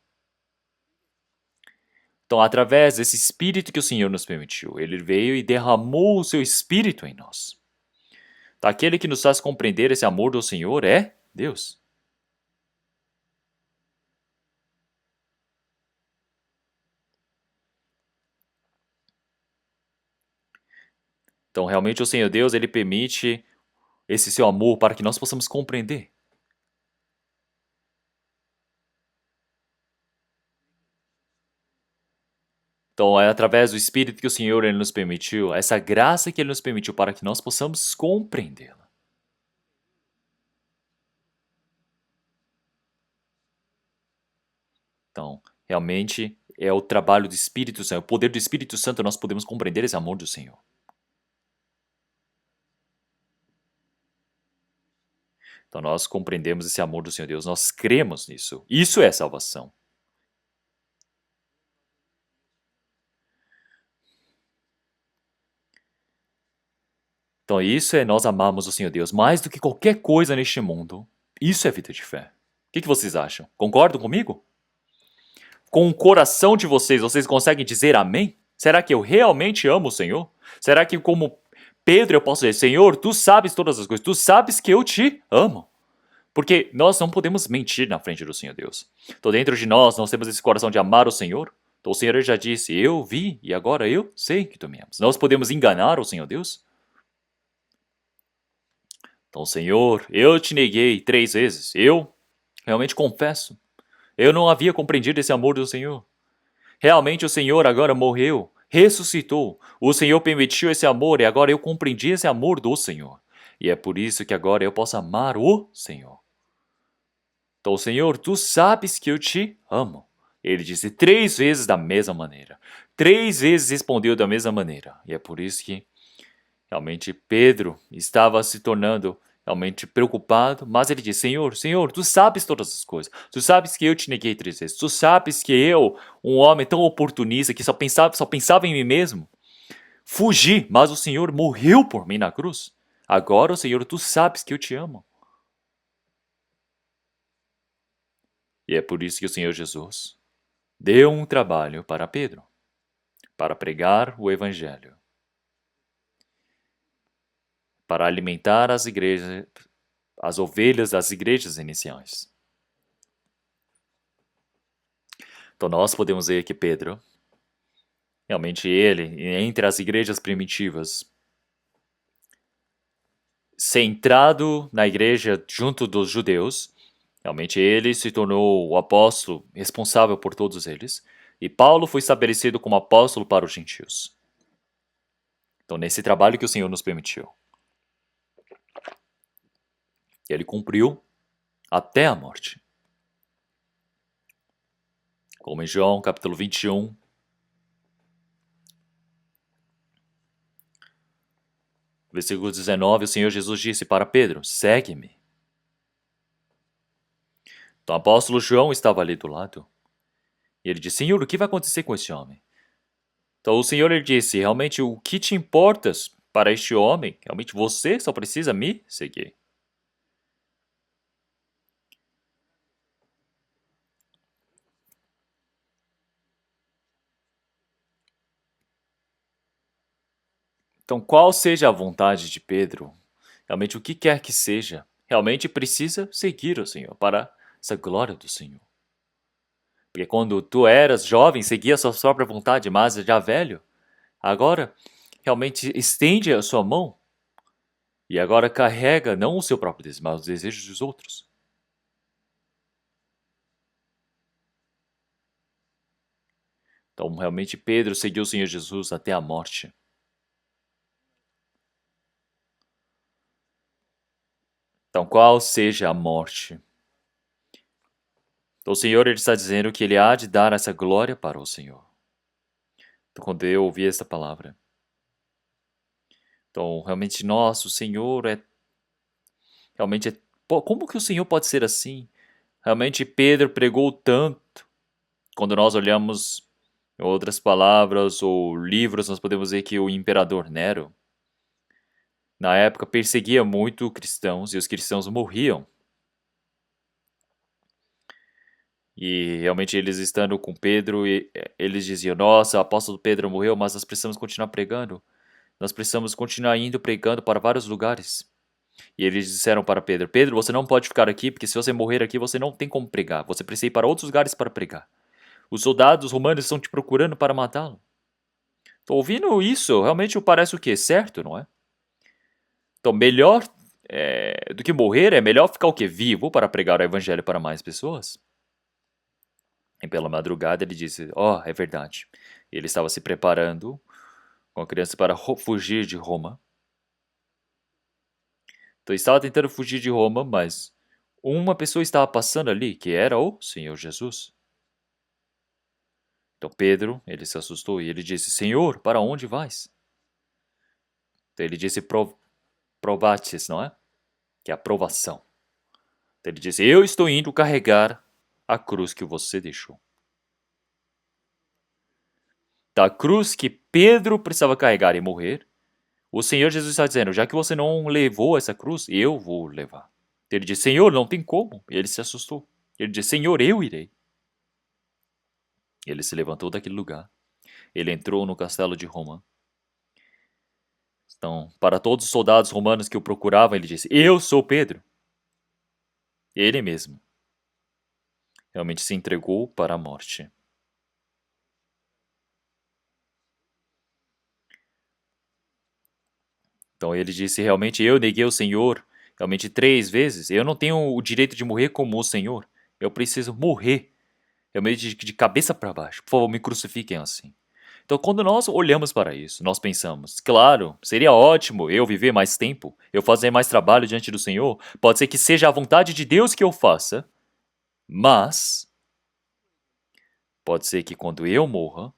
Então, através desse Espírito que o Senhor nos permitiu, Ele veio e derramou o seu Espírito em nós. Então, aquele que nos faz compreender esse amor do Senhor é Deus. Então, realmente, o Senhor Deus, Ele permite esse seu amor para que nós possamos compreender. Então, é através do Espírito que o Senhor ele nos permitiu, essa graça que Ele nos permitiu para que nós possamos compreendê-la. Então, realmente, é o trabalho do Espírito Santo, o poder do Espírito Santo, nós podemos compreender esse amor do Senhor. Então nós compreendemos esse amor do Senhor Deus, nós cremos nisso. Isso é salvação. Então isso é nós amamos o Senhor Deus mais do que qualquer coisa neste mundo. Isso é vida de fé. O que vocês acham? Concordam comigo? Com o coração de vocês, vocês conseguem dizer amém? Será que eu realmente amo o Senhor? Será que como Pedro eu posso dizer, Senhor, tu sabes todas as coisas, tu sabes que eu te amo? Porque nós não podemos mentir na frente do Senhor Deus. Então dentro de nós temos esse coração de amar o Senhor. Então o Senhor já disse, eu vi e agora eu sei que tu me amas. Nós podemos enganar o Senhor Deus? Então Senhor, eu te neguei 3 vezes. Eu realmente confesso. Eu não havia compreendido esse amor do Senhor. Realmente o Senhor agora morreu, ressuscitou. O Senhor permitiu esse amor e agora eu compreendi esse amor do Senhor. E é por isso que agora eu posso amar o Senhor. Então, Senhor, tu sabes que eu te amo. Ele disse 3 vezes da mesma maneira. 3 vezes respondeu da mesma maneira. E é por isso que realmente Pedro estava se tornando realmente preocupado, mas ele disse: Senhor, Senhor, tu sabes todas as coisas. Tu sabes que eu te neguei 3 vezes. Tu sabes que eu, um homem tão oportunista que só pensava em mim mesmo, fugi, mas o Senhor morreu por mim na cruz. Agora, Senhor, tu sabes que eu te amo. E é por isso que o Senhor Jesus deu um trabalho para Pedro, para pregar o Evangelho, para alimentar as igrejas, as ovelhas das igrejas iniciais. Então nós podemos ver que Pedro, realmente ele, entre as igrejas primitivas, centrado na igreja junto dos judeus, realmente ele se tornou o apóstolo responsável por todos eles, e Paulo foi estabelecido como apóstolo para os gentios. Então nesse trabalho que o Senhor nos permitiu, ele cumpriu até a morte. Como em João capítulo 21, versículo 19, o Senhor Jesus disse para Pedro: segue-me. Então o apóstolo João estava ali do lado. E ele disse: Senhor, o que vai acontecer com esse homem? Então o Senhor lhe disse: realmente, o que te importas para este homem? Realmente você só precisa me seguir. Então, qual seja a vontade de Pedro, realmente o que quer que seja, realmente precisa seguir o Senhor para essa glória do Senhor. Porque quando tu eras jovem, seguia a sua própria vontade, mas já velho, agora realmente estende a sua mão e agora carrega não o seu próprio desejo, mas os desejos dos outros. Então, realmente, Pedro seguiu o Senhor Jesus até a morte. Então, qual seja a morte? Então, o Senhor ele está dizendo que ele há de dar essa glória para o Senhor. Então, quando eu ouvi essa palavra, então, realmente, nossa, o Senhor é. Realmente, como que o Senhor pode ser assim? Realmente, Pedro pregou tanto. Quando nós olhamos em outras palavras ou livros, nós podemos ver que o imperador Nero, na época, perseguia muito cristãos e os cristãos morriam. E realmente eles estando com Pedro, eles diziam: Nossa, o apóstolo Pedro morreu, mas nós precisamos continuar pregando. Nós precisamos continuar indo pregando para vários lugares. E eles disseram para Pedro: Pedro, você não pode ficar aqui, porque se você morrer aqui, você não tem como pregar. Você precisa ir para outros lugares para pregar. Os soldados romanos estão te procurando para matá-lo. Tô ouvindo isso, realmente parece o quê? Certo, não é? Então, melhor do que morrer, é melhor ficar o quê? Vivo para pregar o evangelho para mais pessoas. E pela madrugada ele disse: é verdade. Ele estava se preparando com a criança para fugir de Roma. Então estava tentando fugir de Roma, mas uma pessoa estava passando ali, que era o Senhor Jesus. Então Pedro, ele se assustou e ele disse: Senhor, para onde vais? Então ele disse probates, não é? Que é a provação. Então ele disse: eu estou indo carregar a cruz que você deixou. Da cruz que Pedro precisava carregar e morrer, o Senhor Jesus está dizendo: já que você não levou essa cruz, eu vou levar. Ele disse: Senhor, não tem como. E ele se assustou. Ele disse: Senhor, eu irei. Ele se levantou daquele lugar. Ele entrou no castelo de Roma. Então, para todos os soldados romanos que o procuravam, ele disse: eu sou Pedro. Ele mesmo realmente se entregou para a morte. Então ele disse: realmente eu neguei o Senhor realmente 3 vezes. Eu não tenho o direito de morrer como o Senhor. Eu preciso morrer realmente de cabeça para baixo. Por favor, me crucifiquem assim. Então, quando nós olhamos para isso, nós pensamos, claro, seria ótimo eu viver mais tempo, eu fazer mais trabalho diante do Senhor. Pode ser que seja a vontade de Deus que eu faça, mas pode ser que quando eu morra,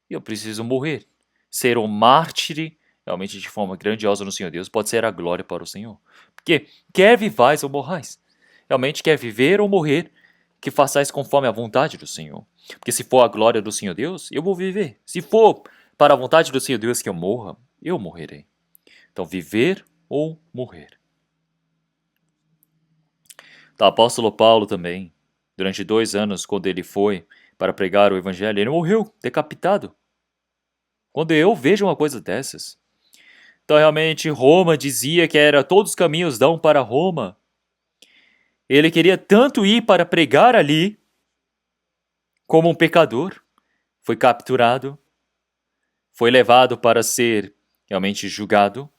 eu preciso morrer. Ser um mártir, realmente de forma grandiosa no Senhor Deus, pode ser a glória para o Senhor. Porque quer vivais ou morrais. Realmente quer viver ou morrer, que façais conforme a vontade do Senhor. Porque se for a glória do Senhor Deus, eu vou viver. Se for para a vontade do Senhor Deus que eu morra, eu morrerei. Então, viver ou morrer. Então, o apóstolo Paulo também, durante 2 anos, quando ele foi para pregar o evangelho, ele morreu decapitado. Quando eu vejo uma coisa dessas. Então, realmente, Roma dizia que era todos os caminhos dão para Roma. Ele queria tanto ir para pregar ali, como um pecador, foi capturado, foi levado para ser realmente julgado.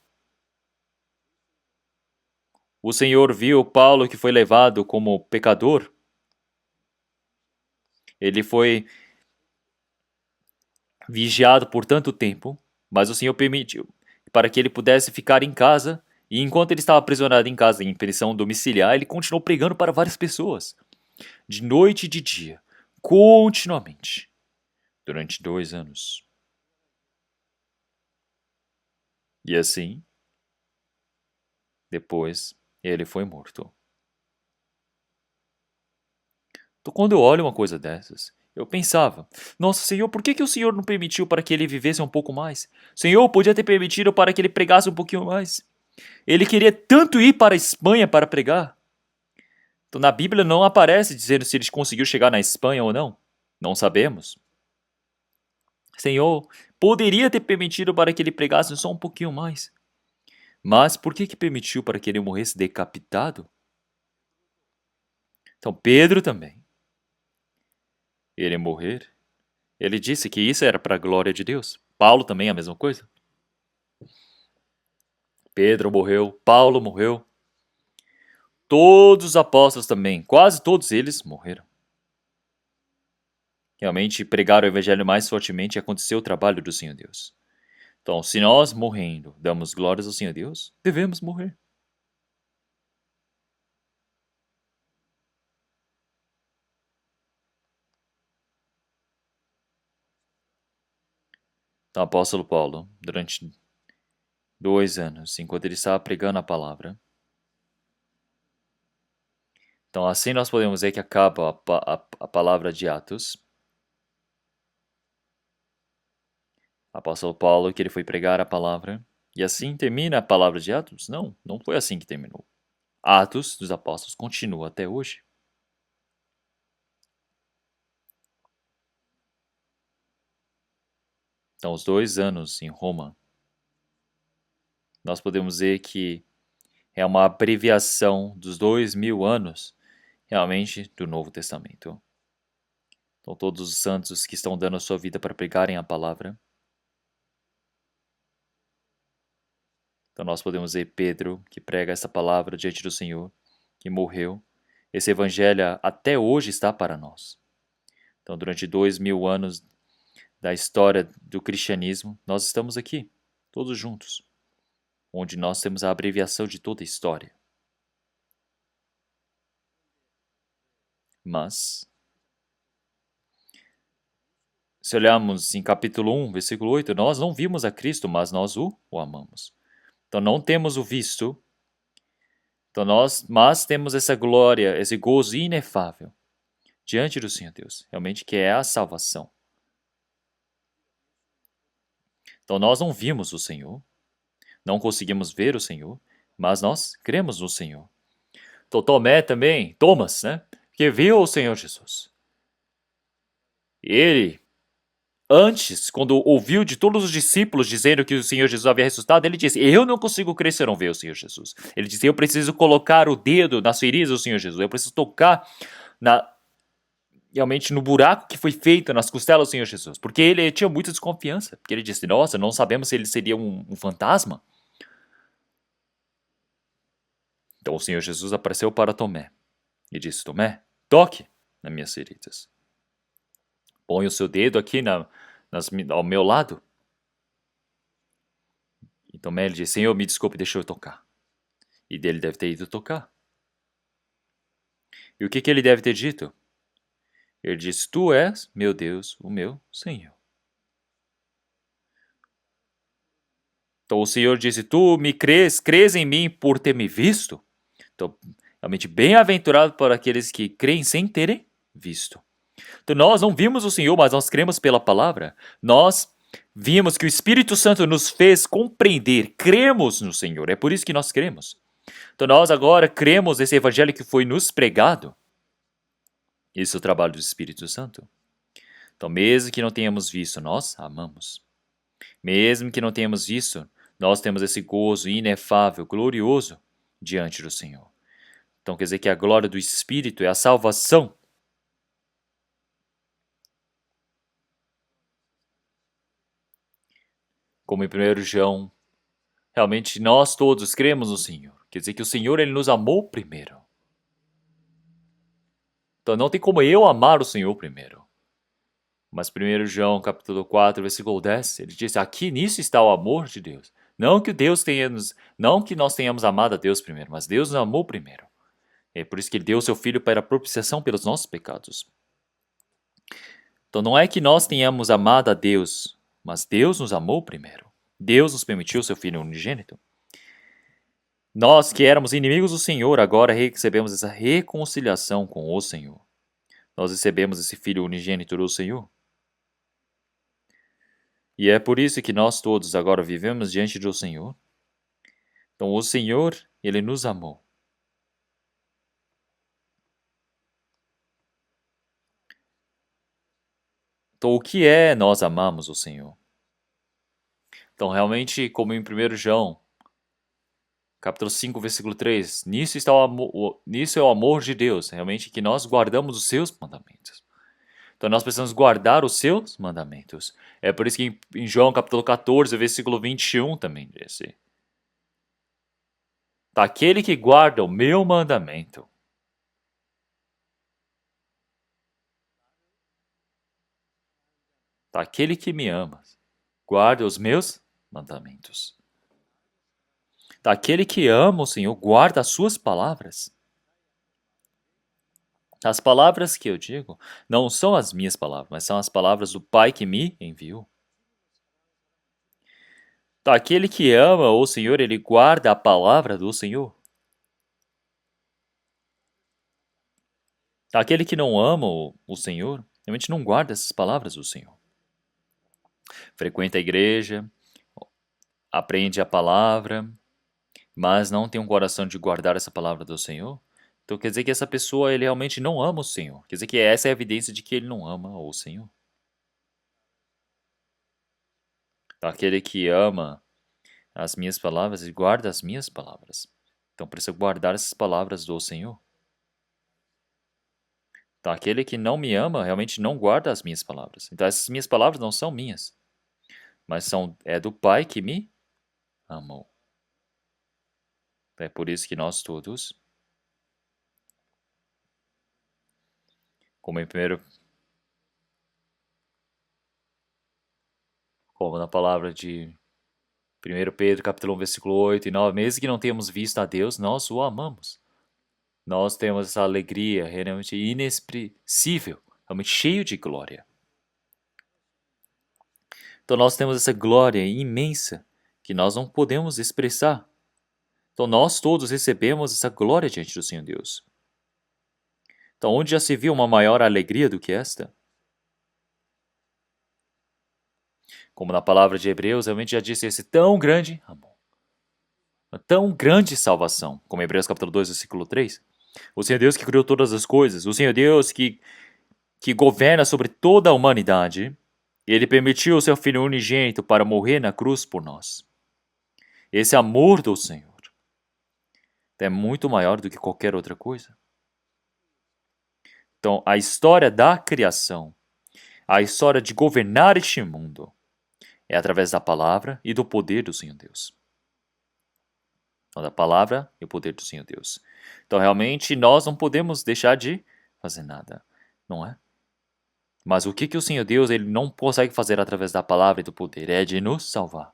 O Senhor viu Paulo que foi levado como pecador. Ele foi vigiado por tanto tempo, mas o Senhor permitiu para que ele pudesse ficar em casa. E enquanto ele estava aprisionado em casa, em prisão domiciliar, ele continuou pregando para várias pessoas, de noite e de dia, continuamente, durante 2 anos. E assim, depois, ele foi morto. Então, quando eu olho uma coisa dessas, eu pensava, nossa, Senhor, por que o Senhor não permitiu para que ele vivesse um pouco mais? Senhor, podia ter permitido para que ele pregasse um pouquinho mais. Ele queria tanto ir para a Espanha para pregar. Então, na Bíblia não aparece dizendo se ele conseguiu chegar na Espanha ou não. Não sabemos. Senhor, poderia ter permitido para que ele pregasse só um pouquinho mais. Mas por que permitiu para que ele morresse decapitado? Então, Pedro também. Ele morrer. Ele disse que isso era para a glória de Deus. Paulo também é a mesma coisa. Pedro morreu, Paulo morreu. Todos os apóstolos também, quase todos eles morreram. Realmente pregaram o evangelho mais fortemente e aconteceu o trabalho do Senhor Deus. Então, se nós morrendo damos glórias ao Senhor Deus, devemos morrer. Então, o apóstolo Paulo, durante 2 anos, enquanto ele estava pregando a palavra, então assim nós podemos ver que acaba a palavra de Atos. O apóstolo Paulo, que ele foi pregar a palavra, e assim termina a palavra de Atos? Não, não foi assim que terminou. Atos dos Apóstolos continua até hoje. Então, os 2 anos em Roma, nós podemos ver que é uma abreviação dos 2000 anos, realmente, do Novo Testamento. Então, todos os santos que estão dando a sua vida para pregarem a palavra. Então, nós podemos ver Pedro, que prega essa palavra diante do Senhor, que morreu. Esse evangelho até hoje está para nós. Então, durante 2000 anos da história do cristianismo, nós estamos aqui, todos juntos, onde nós temos a abreviação de toda a história. Mas, se olharmos em capítulo 1, versículo 8, nós não vimos a Cristo, mas nós o amamos. Então não temos o visto, então mas temos essa glória, esse gozo inefável diante do Senhor Deus, realmente que é a salvação. Então nós não vimos o Senhor, não conseguimos ver o Senhor, mas nós cremos no Senhor. Então Tomé também, Thomas, né? Que viu o Senhor Jesus. Ele, antes, quando ouviu de todos os discípulos dizendo que o Senhor Jesus havia ressuscitado, ele disse, eu não consigo crer se eu não ver o Senhor Jesus. Ele disse, eu preciso colocar o dedo nas feridas do Senhor Jesus, eu preciso tocar realmente no buraco que foi feito nas costelas do Senhor Jesus, porque ele tinha muita desconfiança, porque ele disse, nossa, não sabemos se ele seria um fantasma. Então o Senhor Jesus apareceu para Tomé e disse, Tomé, toque nas minhas feridas. Põe o seu dedo aqui ao meu lado. Então Mary diz, Senhor, me desculpe, deixa eu tocar. E ele deve ter ido tocar. E o que ele deve ter dito? Ele diz, tu és, meu Deus, o meu Senhor. Então o Senhor disse, tu me crês em mim por ter me visto? Então, realmente bem-aventurado para aqueles que creem sem terem visto. Então nós não vimos o Senhor, mas nós cremos pela palavra. Nós vimos que o Espírito Santo nos fez compreender, cremos no Senhor. É por isso que nós cremos. Então nós agora cremos nesse evangelho que foi nos pregado. Isso é o trabalho do Espírito Santo. Então mesmo que não tenhamos visto, nós amamos. Mesmo que não tenhamos visto, nós temos esse gozo inefável, glorioso diante do Senhor. Então quer dizer que a glória do Espírito é a salvação. Como em 1 João, realmente nós todos cremos no Senhor. Quer dizer que o Senhor ele nos amou primeiro. Então não tem como eu amar o Senhor primeiro. Mas 1 João capítulo 4, versículo 10, ele diz, aqui nisso está o amor de Deus. Não que nós tenhamos amado a Deus primeiro, mas Deus nos amou primeiro. É por isso que ele deu o seu Filho para a propiciação pelos nossos pecados. Então não é que nós tenhamos amado a Deus, mas Deus nos amou primeiro. Deus nos permitiu o seu Filho unigênito. Nós que éramos inimigos do Senhor, agora recebemos essa reconciliação com o Senhor. Nós recebemos esse Filho unigênito do Senhor. E é por isso que nós todos agora vivemos diante do Senhor. Então o Senhor, ele nos amou. Então o que é nós amamos o Senhor? Então realmente, como em 1 João, capítulo 5, versículo 3, nisso é o amor de Deus, realmente que nós guardamos os seus mandamentos. Então nós precisamos guardar os seus mandamentos. É por isso que em João capítulo 14, versículo 21 também diz: daquele que guarda o meu mandamento. Daquele que me ama, guarda os meus mandamentos. Daquele que ama o Senhor, guarda as suas palavras. As palavras que eu digo não são as minhas palavras, mas são as palavras do Pai que me enviou. Aquele que ama o Senhor, ele guarda a palavra do Senhor. Aquele que não ama o Senhor, realmente não guarda essas palavras do Senhor. Frequenta a igreja, aprende a palavra, mas não tem um coração de guardar essa palavra do Senhor. Então quer dizer que essa pessoa ele realmente não ama o Senhor. Quer dizer que essa é a evidência de que ele não ama o Senhor. Aquele que ama as minhas palavras e guarda as minhas palavras. Então precisa guardar essas palavras do Senhor. Então aquele que não me ama realmente não guarda as minhas palavras. Então essas minhas palavras não são minhas, mas é do Pai que me amou. É por isso que nós todos, como como na palavra de 1 Pedro capítulo 1, versículo 8 e 9, mesmo que não tenhamos visto a Deus, nós o amamos. Nós temos essa alegria realmente inexpressível, realmente cheio de glória. Então nós temos essa glória imensa que nós não podemos expressar. Então nós todos recebemos essa glória diante do Senhor Deus. Então onde já se viu uma maior alegria do que esta? Como na palavra de Hebreus, realmente já disse esse tão grande amor. Uma tão grande salvação, como Hebreus capítulo 2, versículo 3. O Senhor Deus que criou todas as coisas, o Senhor Deus que governa sobre toda a humanidade, ele permitiu o seu Filho unigênito para morrer na cruz por nós. Esse amor do Senhor é muito maior do que qualquer outra coisa. Então, a história da criação, a história de governar este mundo, é através da palavra e do poder do Senhor Deus. Então, da palavra e o poder do Senhor Deus. Então, realmente, nós não podemos deixar de fazer nada, não é? Mas o que o Senhor Deus ele não consegue fazer através da palavra e do poder? É de nos salvar.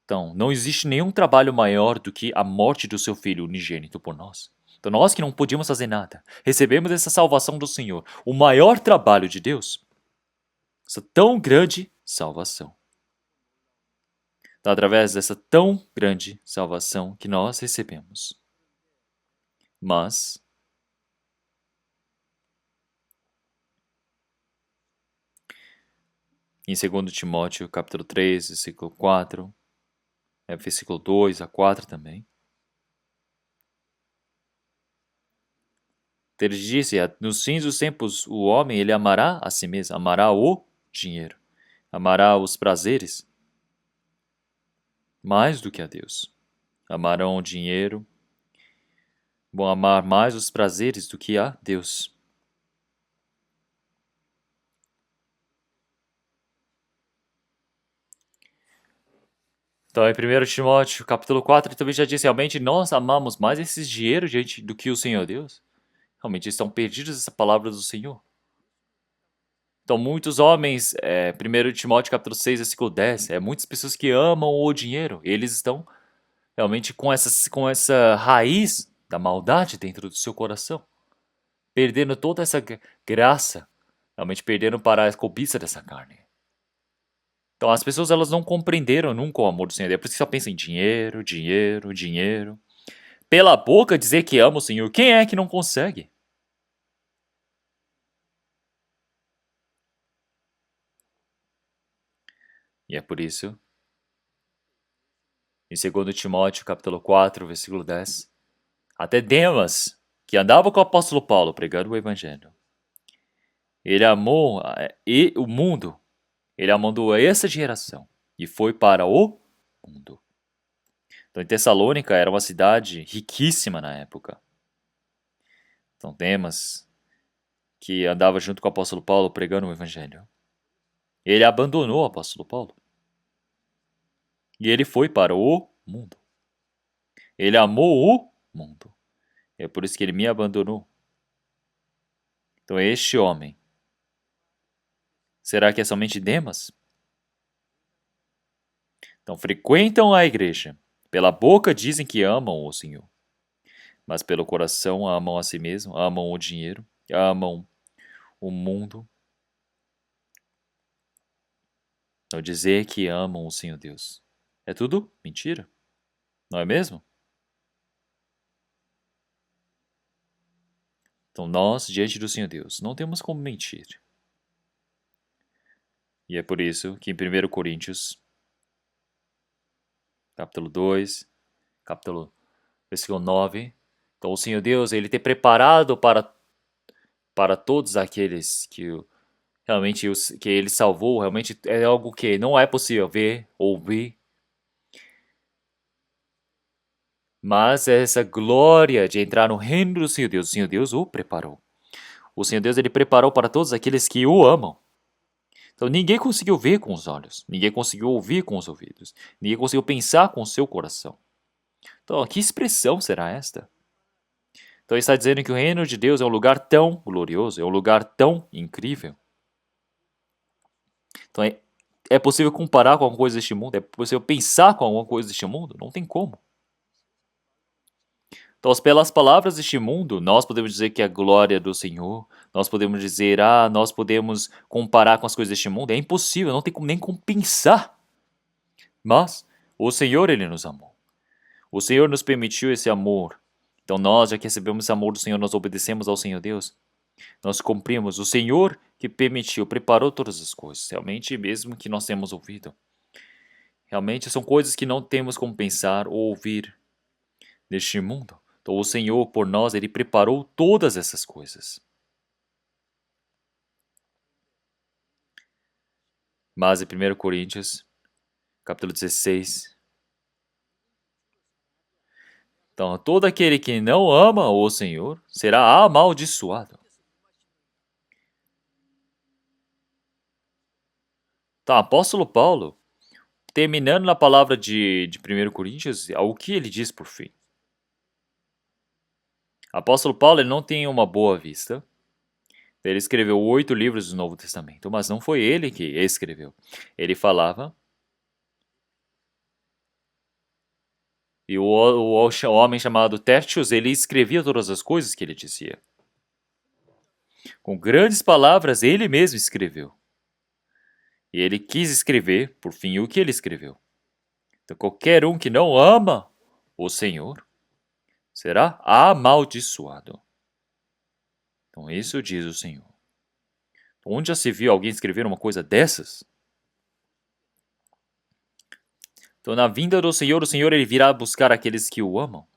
Então, não existe nenhum trabalho maior do que a morte do seu filho unigênito por nós. Então, nós que não podíamos fazer nada, recebemos essa salvação do Senhor. O maior trabalho de Deus, essa tão grande salvação. Então, através dessa tão grande salvação que nós recebemos. Mas, em 2 Timóteo, capítulo 3, versículo 4, versículo 2 a 4 também, ele disse, nos fins dos tempos, o homem ele amará a si mesmo, amará o dinheiro, amará os prazeres, mais do que a Deus. Amarão o dinheiro, vão amar mais os prazeres do que a Deus. Então, em 1 Timóteo, capítulo 4, ele também já disse, realmente nós amamos mais esses dinheiro diante do que o Senhor Deus. Realmente estão perdidos essa palavra do Senhor. Então, muitos homens, 1 Timóteo, capítulo 6, versículo 10, muitas pessoas que amam o dinheiro, eles estão realmente com essa raiz da maldade dentro do seu coração, perdendo toda essa graça, realmente perdendo para a cobiça dessa carne. Então as pessoas elas não compreenderam nunca o amor do Senhor, é por isso que só pensam em dinheiro, dinheiro, dinheiro. Pela boca dizer que ama o Senhor, quem é que não consegue? E é por isso, em 2 Timóteo capítulo 4, versículo 10, até Demas, que andava com o apóstolo Paulo pregando o evangelho, ele amou o mundo, ele amou essa geração e foi para o mundo. Então, em Tessalônica era uma cidade riquíssima na época. Então, Demas, que andava junto com o apóstolo Paulo pregando o evangelho, ele abandonou o apóstolo Paulo. E ele foi para o mundo. Ele amou o mundo. É por isso que ele me abandonou. Então, este homem, será que é somente Demas? Então, frequentam a igreja. Pela boca dizem que amam o Senhor. Mas pelo coração amam a si mesmo, amam o dinheiro, amam o mundo. Então, dizer que amam o Senhor Deus é tudo mentira. Não é mesmo? Então, nós, diante do Senhor Deus, não temos como mentir. E é por isso que em 1 Coríntios, capítulo 2, versículo 9, então o Senhor Deus, ele tem preparado para todos aqueles que realmente que ele salvou, realmente é algo que não é possível ver, ouvir, mas é essa glória de entrar no reino do Senhor Deus. O Senhor Deus o preparou. O Senhor Deus, ele preparou para todos aqueles que o amam. Então ninguém conseguiu ver com os olhos, ninguém conseguiu ouvir com os ouvidos, ninguém conseguiu pensar com o seu coração. Então, que expressão será esta? Então, ele está dizendo que o reino de Deus é um lugar tão glorioso, é um lugar tão incrível. Então, é possível comparar com alguma coisa deste mundo? É possível pensar com alguma coisa deste mundo? Não tem como. Então, pelas palavras deste mundo, nós podemos dizer que é a glória do Senhor, nós podemos dizer, nós podemos comparar com as coisas deste mundo. É impossível, não tem nem como pensar. Mas o Senhor, ele nos amou. O Senhor nos permitiu esse amor. Então, nós, já que recebemos esse amor do Senhor, nós obedecemos ao Senhor Deus. Nós cumprimos. O Senhor que permitiu, preparou todas as coisas. Realmente, mesmo que nós temos ouvido. Realmente, são coisas que não temos como pensar ou ouvir neste mundo. Então, o Senhor, por nós, Ele preparou todas essas coisas. Mas em 1 Coríntios, capítulo 16, então, todo aquele que não ama o Senhor será amaldiçoado. Então, apóstolo Paulo, terminando na palavra de 1 Coríntios, o que ele diz por fim? Apóstolo Paulo ele não tem uma boa vista. Ele escreveu 8 livros do Novo Testamento, mas não foi ele que escreveu. Ele falava, e o homem chamado Tertius, ele escrevia todas as coisas que ele dizia. Com grandes palavras, ele mesmo escreveu. E ele quis escrever, por fim, o que ele escreveu. Então, qualquer um que não ama o Senhor será amaldiçoado. Então, isso diz o Senhor. Onde já se viu alguém escrever uma coisa dessas? Então, na vinda do Senhor, o Senhor ele virá buscar aqueles que o amam.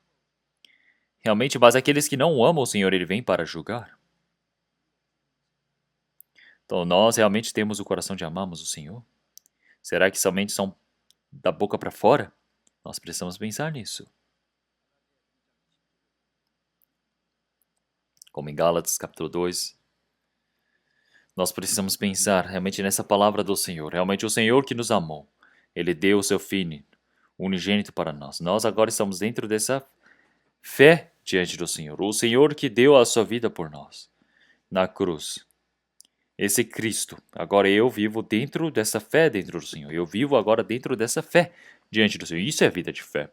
Realmente, mas aqueles que não amam o Senhor, ele vem para julgar. Então, nós realmente temos o coração de amarmos o Senhor? Será que somente são da boca para fora? Nós precisamos pensar nisso. Como em Gálatas capítulo 2, nós precisamos pensar realmente nessa palavra do Senhor. Realmente o Senhor que nos amou. Ele deu o seu Filho unigênito para nós. Nós agora estamos dentro dessa fé diante do Senhor. O Senhor que deu a sua vida por nós na cruz. Esse Cristo. Agora eu vivo dentro dessa fé dentro do Senhor. Eu vivo agora dentro dessa fé diante do Senhor. Isso é vida de fé.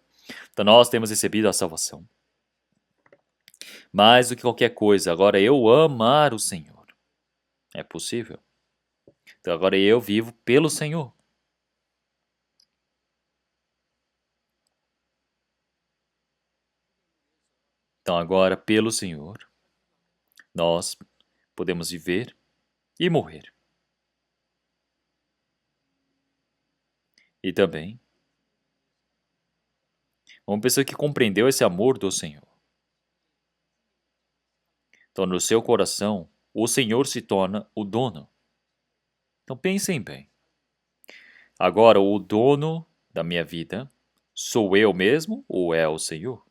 Então nós temos recebido a salvação. Mais do que qualquer coisa, agora eu amar o Senhor. É possível. Então agora eu vivo pelo Senhor. Então agora, pelo Senhor, nós podemos viver e morrer. E também, uma pessoa que compreendeu esse amor do Senhor. Então, no seu coração, o Senhor se torna o dono. Então, pensem bem. Agora, o dono da minha vida sou eu mesmo ou é o Senhor?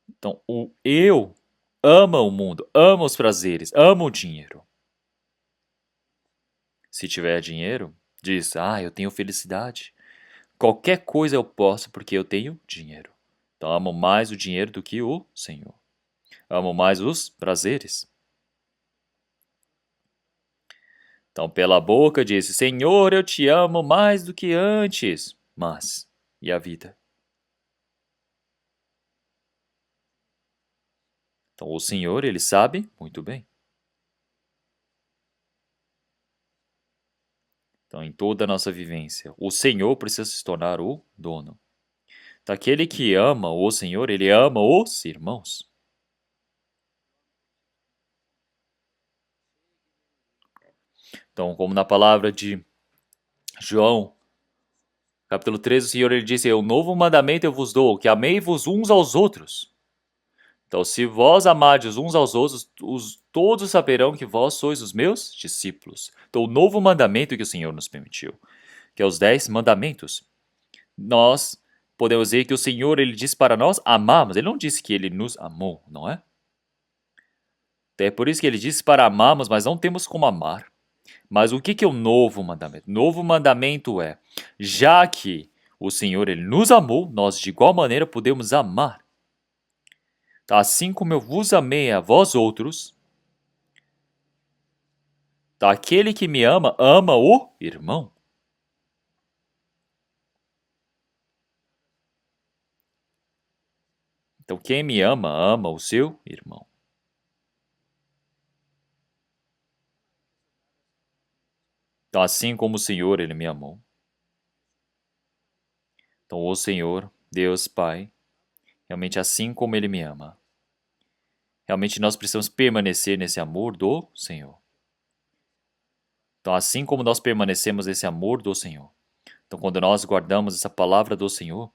Então, o eu ama o mundo, ama os prazeres, ama o dinheiro. Se tiver dinheiro, diz, eu tenho felicidade. Qualquer coisa eu posso porque eu tenho dinheiro. Então, amo mais o dinheiro do que o Senhor. Amo mais os prazeres. Então, pela boca disse, Senhor, eu te amo mais do que antes. Mas, e a vida? Então, o Senhor, ele sabe muito bem. Então, em toda a nossa vivência, o Senhor precisa se tornar o dono. Então, aquele que ama o Senhor, ele ama os irmãos. Então, como na palavra de João, capítulo 13, o Senhor ele disse, um novo mandamento eu vos dou, que amei-vos uns aos outros. Então, se vós amardes uns aos outros, todos saberão que vós sois os meus discípulos. Então, o novo mandamento que o Senhor nos permitiu, que é os 10 mandamentos, nós podemos dizer que o Senhor ele disse para nós amarmos. Ele não disse que ele nos amou, não é? É por isso que ele disse para amarmos, mas não temos como amar. Mas o que é o novo mandamento? O novo mandamento é, já que o Senhor ele nos amou, nós de igual maneira podemos amar. Assim como eu vos amei a vós outros, aquele que me ama, ama o irmão. Então quem me ama, ama o seu irmão. Então assim como o Senhor, ele me amou. Então o Senhor, Deus Pai, realmente assim como ele me ama. Realmente nós precisamos permanecer nesse amor do Senhor. Então assim como nós permanecemos nesse amor do Senhor. Então quando nós guardamos essa palavra do Senhor,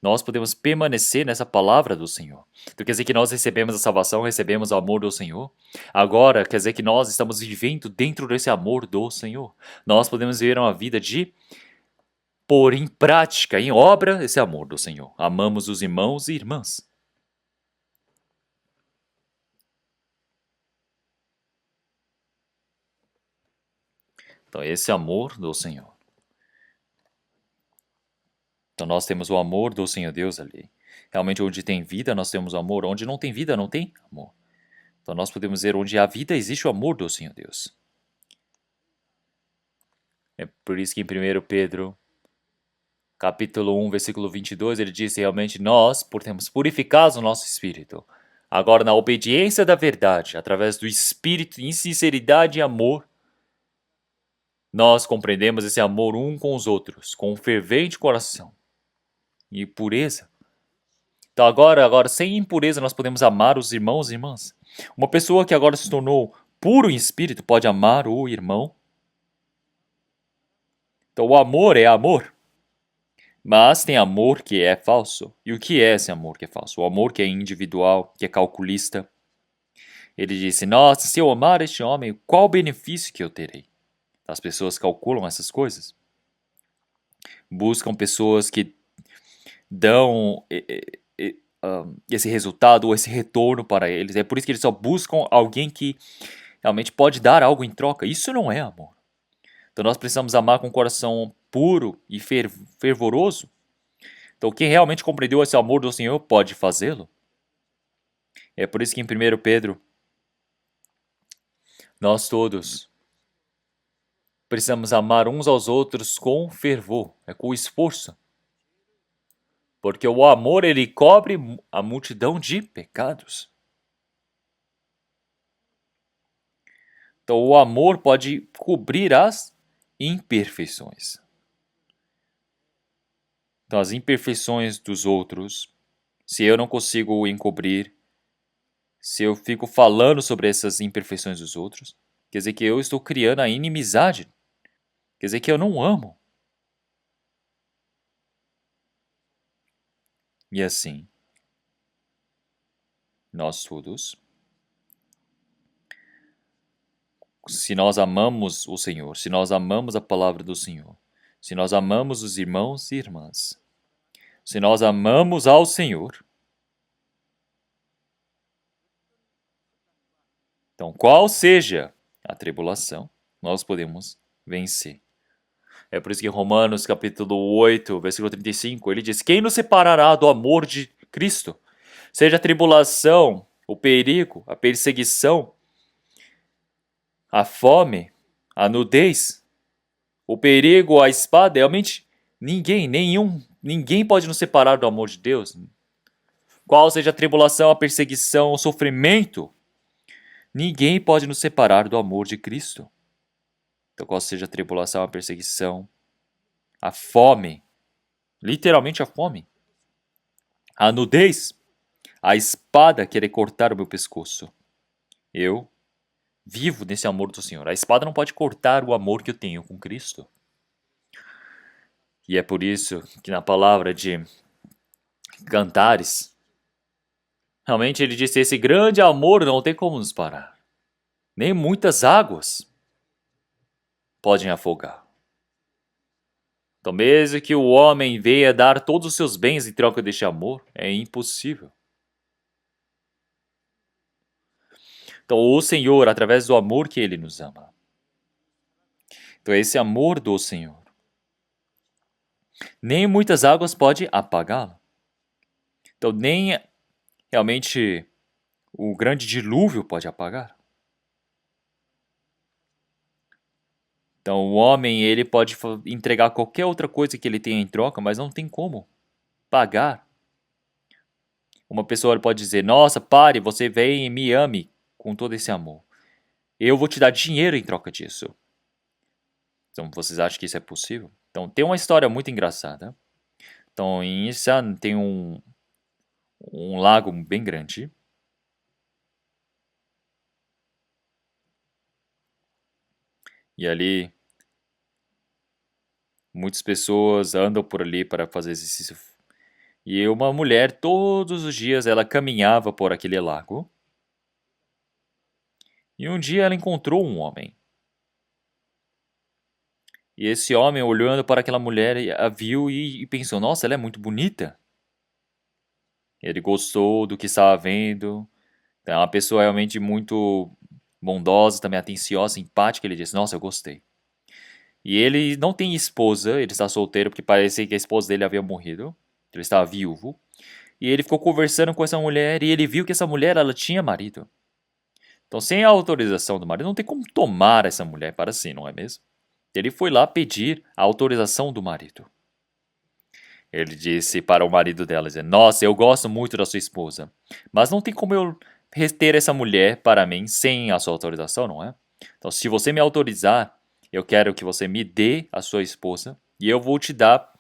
nós podemos permanecer nessa palavra do Senhor. Então quer dizer que nós recebemos a salvação, recebemos o amor do Senhor. Agora quer dizer que nós estamos vivendo dentro desse amor do Senhor. Nós podemos viver uma vida de pôr em prática, em obra, esse amor do Senhor. Amamos os irmãos e irmãs. Então esse amor do Senhor. Então nós temos o amor do Senhor Deus ali. Realmente onde tem vida nós temos amor, onde não tem vida não tem amor. Então nós podemos ver onde há vida existe o amor do Senhor Deus. É por isso que em 1 Pedro, capítulo 1, versículo 22, ele diz realmente nós, por termos purificado o nosso espírito, agora na obediência da verdade, através do espírito em sinceridade e amor, nós compreendemos esse amor um com os outros, com um fervente coração e pureza. Então agora, sem impureza, nós podemos amar os irmãos e irmãs. Uma pessoa que agora se tornou puro em espírito pode amar o irmão. Então o amor é amor. Mas tem amor que é falso. E o que é esse amor que é falso? O amor que é individual, que é calculista. Ele disse, nossa, se eu amar este homem, qual o benefício que eu terei? As pessoas calculam essas coisas. Buscam pessoas que dão esse resultado ou esse retorno para eles. É por isso que eles só buscam alguém que realmente pode dar algo em troca. Isso não é amor. Então nós precisamos amar com um coração puro e fervoroso. Então quem realmente compreendeu esse amor do Senhor pode fazê-lo. É por isso que em 1 Pedro, nós todos precisamos amar uns aos outros com fervor, com esforço. Porque o amor, ele cobre a multidão de pecados. Então o amor pode cobrir as imperfeições. Então as imperfeições dos outros, se eu não consigo encobrir, se eu fico falando sobre essas imperfeições dos outros, quer dizer que eu estou criando a inimizade. Quer dizer que eu não amo. E assim, nós todos, se nós amamos o Senhor, se nós amamos a palavra do Senhor, se nós amamos os irmãos e irmãs, se nós amamos ao Senhor, então qual seja a tribulação, nós podemos vencer. É por isso que em Romanos capítulo 8, versículo 35, ele diz, quem nos separará do amor de Cristo? Seja a tribulação, o perigo, a perseguição, a fome, a nudez, o perigo, a espada, realmente ninguém pode nos separar do amor de Deus. Qual seja a tribulação, a perseguição, o sofrimento, ninguém pode nos separar do amor de Cristo. Então, qual seja a tribulação, a perseguição, a fome, literalmente a fome, a nudez, a espada querer cortar o meu pescoço. Eu vivo nesse amor do Senhor. A espada não pode cortar o amor que eu tenho com Cristo. E é por isso que na palavra de Cantares, realmente ele disse, esse grande amor não tem como nos parar. Nem muitas águas podem afogar. Então, mesmo que o homem venha dar todos os seus bens em troca deste amor, é impossível. Então, o Senhor, através do amor que Ele nos ama. Então, esse amor do Senhor, nem muitas águas podem apagá-lo. Então, nem realmente o grande dilúvio pode apagar. Então, o homem, ele pode entregar qualquer outra coisa que ele tenha em troca, mas não tem como pagar. Uma pessoa pode dizer, nossa, pare, você vem e me ame com todo esse amor. Eu vou te dar dinheiro em troca disso. Então, vocês acham que isso é possível? Então, tem uma história muito engraçada. Então, em Isan tem um lago bem grande. E ali, muitas pessoas andam por ali para fazer exercício. E uma mulher, todos os dias, ela caminhava por aquele lago. E um dia ela encontrou um homem. E esse homem, olhando para aquela mulher, a viu e pensou, nossa, ela é muito bonita. Ele gostou do que estava vendo. Então, é uma pessoa realmente muito bondosa, também atenciosa, simpática. Ele disse, nossa, eu gostei. E ele não tem esposa, ele está solteiro porque parecia que a esposa dele havia morrido. Ele estava viúvo. E ele ficou conversando com essa mulher e ele viu que essa mulher ela tinha marido. Então, sem a autorização do marido, não tem como tomar essa mulher para si, não é mesmo? Ele foi lá pedir a autorização do marido. Ele disse para o marido dela, dizendo, nossa, eu gosto muito da sua esposa, mas não tem como eu ter essa mulher para mim sem a sua autorização, não é? Então, se você me autorizar, eu quero que você me dê a sua esposa e eu vou te dar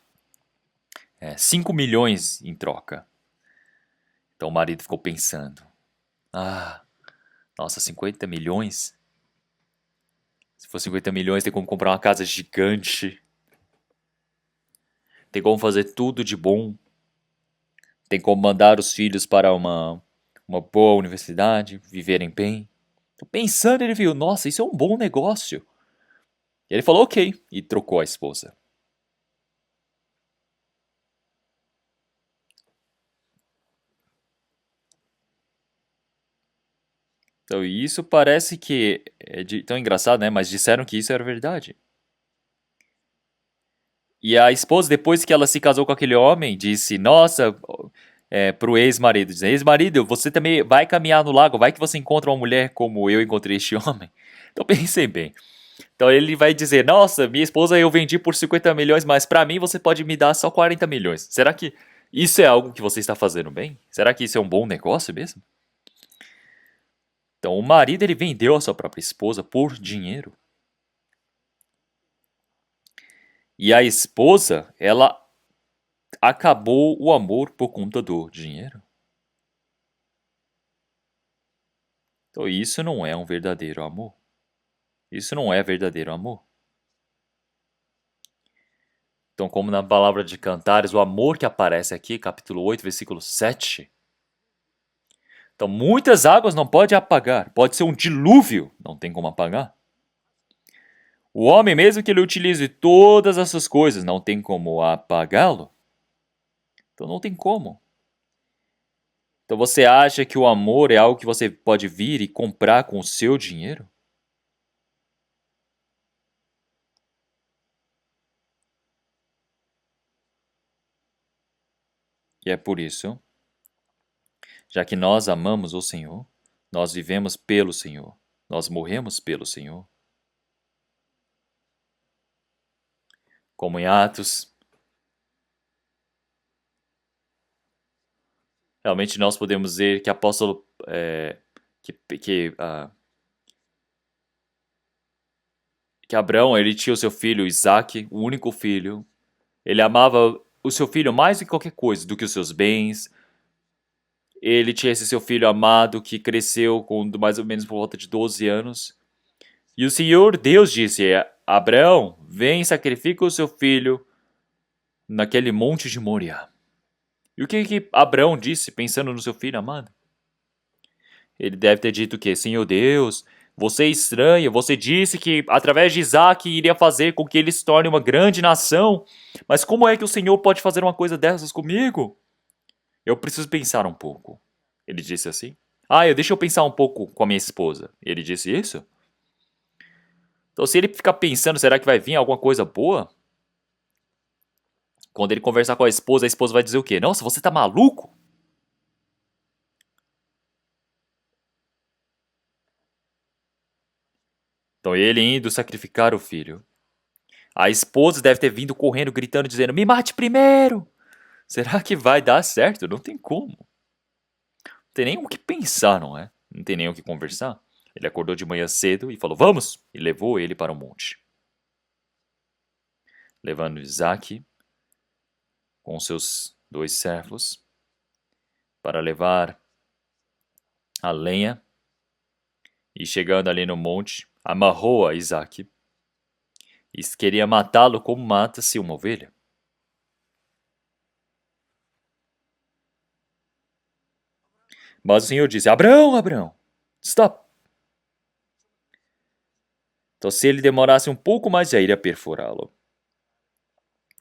5 milhões em troca. Então o marido ficou pensando, ah, nossa, 50 milhões? Se for 50 milhões, tem como comprar uma casa gigante, tem como fazer tudo de bom, tem como mandar os filhos para uma boa universidade, viverem bem. Então, pensando, ele viu, nossa, isso é um bom negócio. Ele falou ok e trocou a esposa. Então, isso parece que é tão engraçado, né? Mas disseram que isso era verdade. E a esposa, depois que ela se casou com aquele homem, disse, nossa, pro ex-marido, dizendo, ex-marido, você também vai caminhar no lago, vai que você encontra uma mulher como eu encontrei este homem. Então pensem bem. Então ele vai dizer, nossa, minha esposa eu vendi por 50 milhões, mas pra mim você pode me dar só 40 milhões. Será que isso é algo que você está fazendo bem? Será que isso é um bom negócio mesmo? Então o marido ele vendeu a sua própria esposa por dinheiro. E a esposa, ela acabou o amor por conta do dinheiro. Então isso não é um verdadeiro amor. Isso não é verdadeiro amor. Então, como na palavra de Cantares, o amor que aparece aqui, capítulo 8, versículo 7. Então, muitas águas não pode apagar. Pode ser um dilúvio, não tem como apagar. O homem, mesmo que ele utilize todas essas coisas, não tem como apagá-lo. Então, não tem como. Então, você acha que o amor é algo que você pode vir e comprar com o seu dinheiro? E é por isso, já que nós amamos o Senhor, nós vivemos pelo Senhor, nós morremos pelo Senhor. Como em Atos, realmente nós podemos dizer que apóstolo que Abraão ele tinha o seu filho Isaac, o único filho. Ele amava o seu filho mais do que qualquer coisa, do que os seus bens. Ele tinha esse seu filho amado que cresceu com mais ou menos por volta de 12 anos. E o Senhor Deus disse: Abraão, vem e sacrifica o seu filho naquele monte de Moriá. E o que Abraão disse pensando no seu filho amado? Ele deve ter dito que, Senhor Deus, você é estranho, você disse que através de Isaac iria fazer com que ele se torne uma grande nação, mas como é que o Senhor pode fazer uma coisa dessas comigo? Eu preciso pensar um pouco. Ele disse assim. Deixa eu pensar um pouco com a minha esposa. Ele disse isso? Então se ele ficar pensando, será que vai vir alguma coisa boa? Quando ele conversar com a esposa vai dizer o quê? Nossa, você tá maluco? Então ele indo sacrificar o filho. A esposa deve ter vindo correndo, gritando, dizendo: me mate primeiro! Será que vai dar certo? Não tem como. Não tem nem o que pensar, não é? Não tem nem o que conversar. Ele acordou de manhã cedo e falou: vamos! E levou ele para o monte. Levando Isaac com seus 2 servos para levar a lenha. E chegando ali no monte, amarrou a Isaac e queria matá-lo como mata-se uma ovelha. Mas o Senhor disse: Abraão, Abraão, stop! Então, se ele demorasse um pouco mais, já iria perfurá-lo.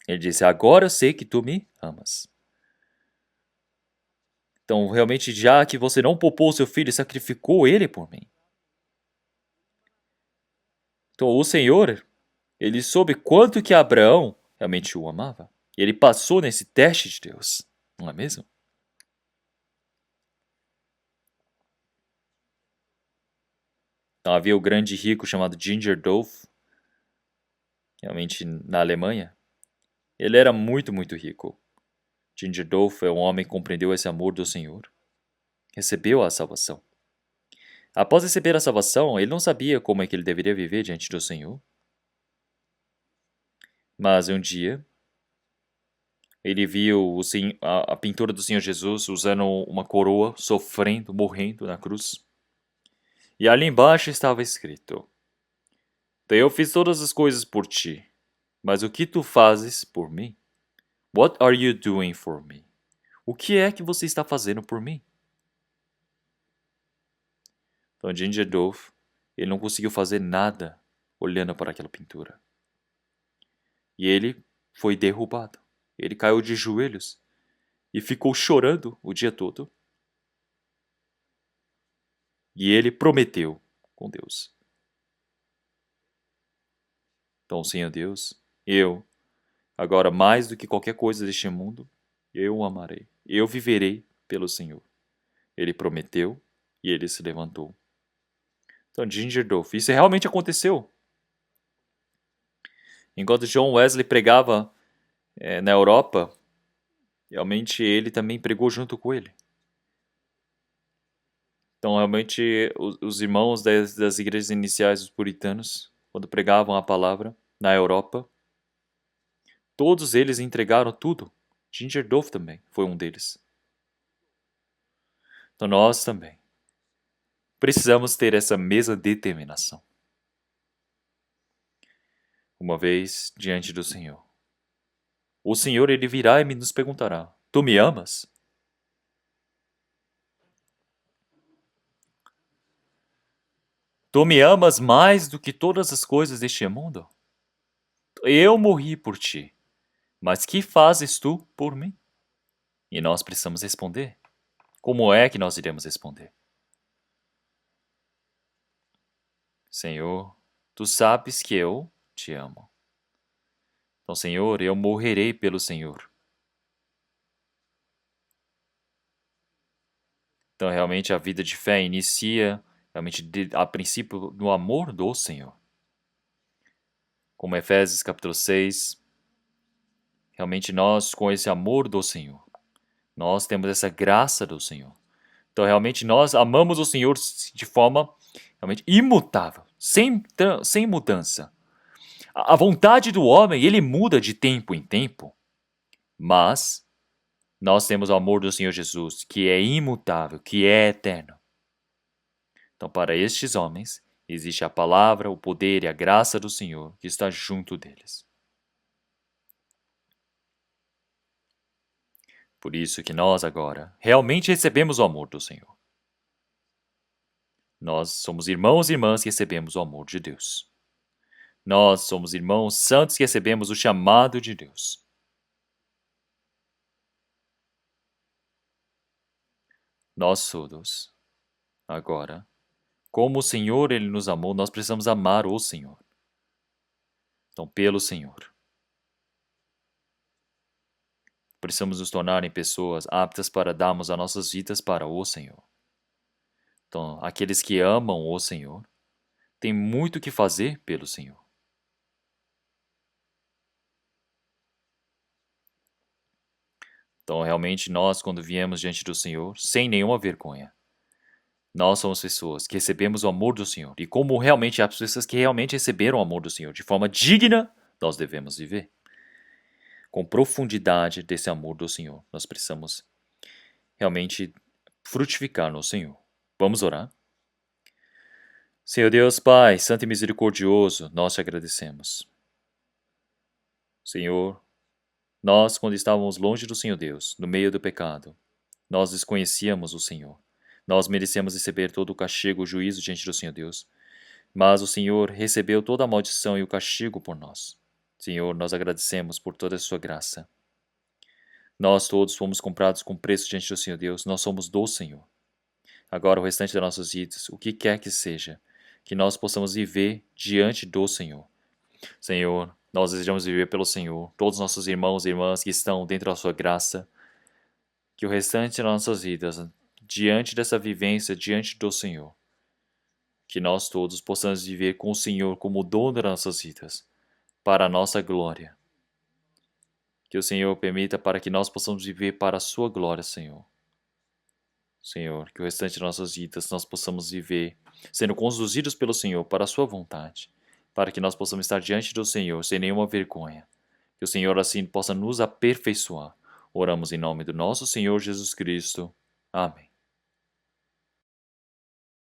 Ele disse: agora eu sei que tu me amas. Então, realmente, já que você não poupou seu filho e sacrificou ele por mim. Então, o Senhor, ele soube quanto que Abraão realmente o amava. E ele passou nesse teste de Deus, não é mesmo? Então havia o grande rico chamado Gingerdolf, realmente na Alemanha. Ele era muito, muito rico. Gingerdolf é um homem que compreendeu esse amor do Senhor. Recebeu a salvação. Após receber a salvação, ele não sabia como é que ele deveria viver diante do Senhor. Mas um dia, ele viu a pintura do Senhor Jesus usando uma coroa, sofrendo, morrendo na cruz. E ali embaixo estava escrito: então eu fiz todas as coisas por ti, mas o que tu fazes por mim? What are you doing for me? O que é que você está fazendo por mim? Então, Gingerdolf, ele não conseguiu fazer nada olhando para aquela pintura. E ele foi derrubado. Ele caiu de joelhos e ficou chorando o dia todo. E ele prometeu com Deus. Então, Senhor Deus, eu, agora mais do que qualquer coisa deste mundo, eu o amarei. Eu viverei pelo Senhor. Ele prometeu e ele se levantou. Então, Gingerdolf, isso realmente aconteceu. Enquanto John Wesley pregava na Europa, realmente ele também pregou junto com ele. Então, realmente, os irmãos das igrejas iniciais dos puritanos, quando pregavam a palavra na Europa, todos eles entregaram tudo. Gingerdolf também foi um deles. Então, nós também precisamos ter essa mesma determinação. Uma vez diante do Senhor. O Senhor, ele virá e nos perguntará: tu me amas? Tu me amas mais do que todas as coisas deste mundo? Eu morri por ti, mas que fazes tu por mim? E nós precisamos responder. Como é que nós iremos responder? Senhor, tu sabes que eu te amo. Então, Senhor, eu morrerei pelo Senhor. Então, realmente, a vida de fé inicia, realmente, a princípio, no amor do Senhor. Como Efésios capítulo 6, realmente nós, com esse amor do Senhor, nós temos essa graça do Senhor. Então, realmente, nós amamos o Senhor de forma realmente imutável, sem mudança. A vontade do homem, ele muda de tempo em tempo, mas nós temos o amor do Senhor Jesus, que é imutável, que é eterno. Então, para estes homens, existe a palavra, o poder e a graça do Senhor que está junto deles. Por isso que nós agora realmente recebemos o amor do Senhor. Nós somos irmãos e irmãs que recebemos o amor de Deus. Nós somos irmãos santos que recebemos o chamado de Deus. Nós todos, agora, como o Senhor ele nos amou, nós precisamos amar o Senhor. Então, pelo Senhor, precisamos nos tornar em pessoas aptas para darmos as nossas vidas para o Senhor. Então, aqueles que amam o Senhor têm muito o que fazer pelo Senhor. Então, realmente, nós, quando viemos diante do Senhor, sem nenhuma vergonha, nós somos pessoas que recebemos o amor do Senhor. E como realmente as pessoas que realmente receberam o amor do Senhor de forma digna, nós devemos viver. Com profundidade desse amor do Senhor, nós precisamos realmente frutificar no Senhor. Vamos orar? Senhor Deus, Pai, Santo e Misericordioso, nós te agradecemos. Senhor, nós, quando estávamos longe do Senhor Deus, no meio do pecado, nós desconhecíamos o Senhor. Nós merecemos receber todo o castigo, o juízo diante do Senhor Deus. Mas o Senhor recebeu toda a maldição e o castigo por nós. Senhor, nós agradecemos por toda a sua graça. Nós todos fomos comprados com preço diante do Senhor Deus. Nós somos do Senhor. Agora, o restante das nossas vidas, o que quer que seja, que nós possamos viver diante do Senhor. Senhor, nós desejamos viver pelo Senhor. Todos os nossos irmãos e irmãs que estão dentro da sua graça, que o restante das nossas vidas, diante dessa vivência, diante do Senhor, Que nós todos possamos viver com o Senhor como o dono das nossas vidas, para a nossa glória. Que o Senhor permita para que nós possamos viver para a sua glória, Senhor. Senhor, que o restante de nossas vidas nós possamos viver sendo conduzidos pelo Senhor para a sua vontade, para que nós possamos estar diante do Senhor sem nenhuma vergonha. Que o Senhor assim possa nos aperfeiçoar. Oramos em nome do nosso Senhor Jesus Cristo. Amém.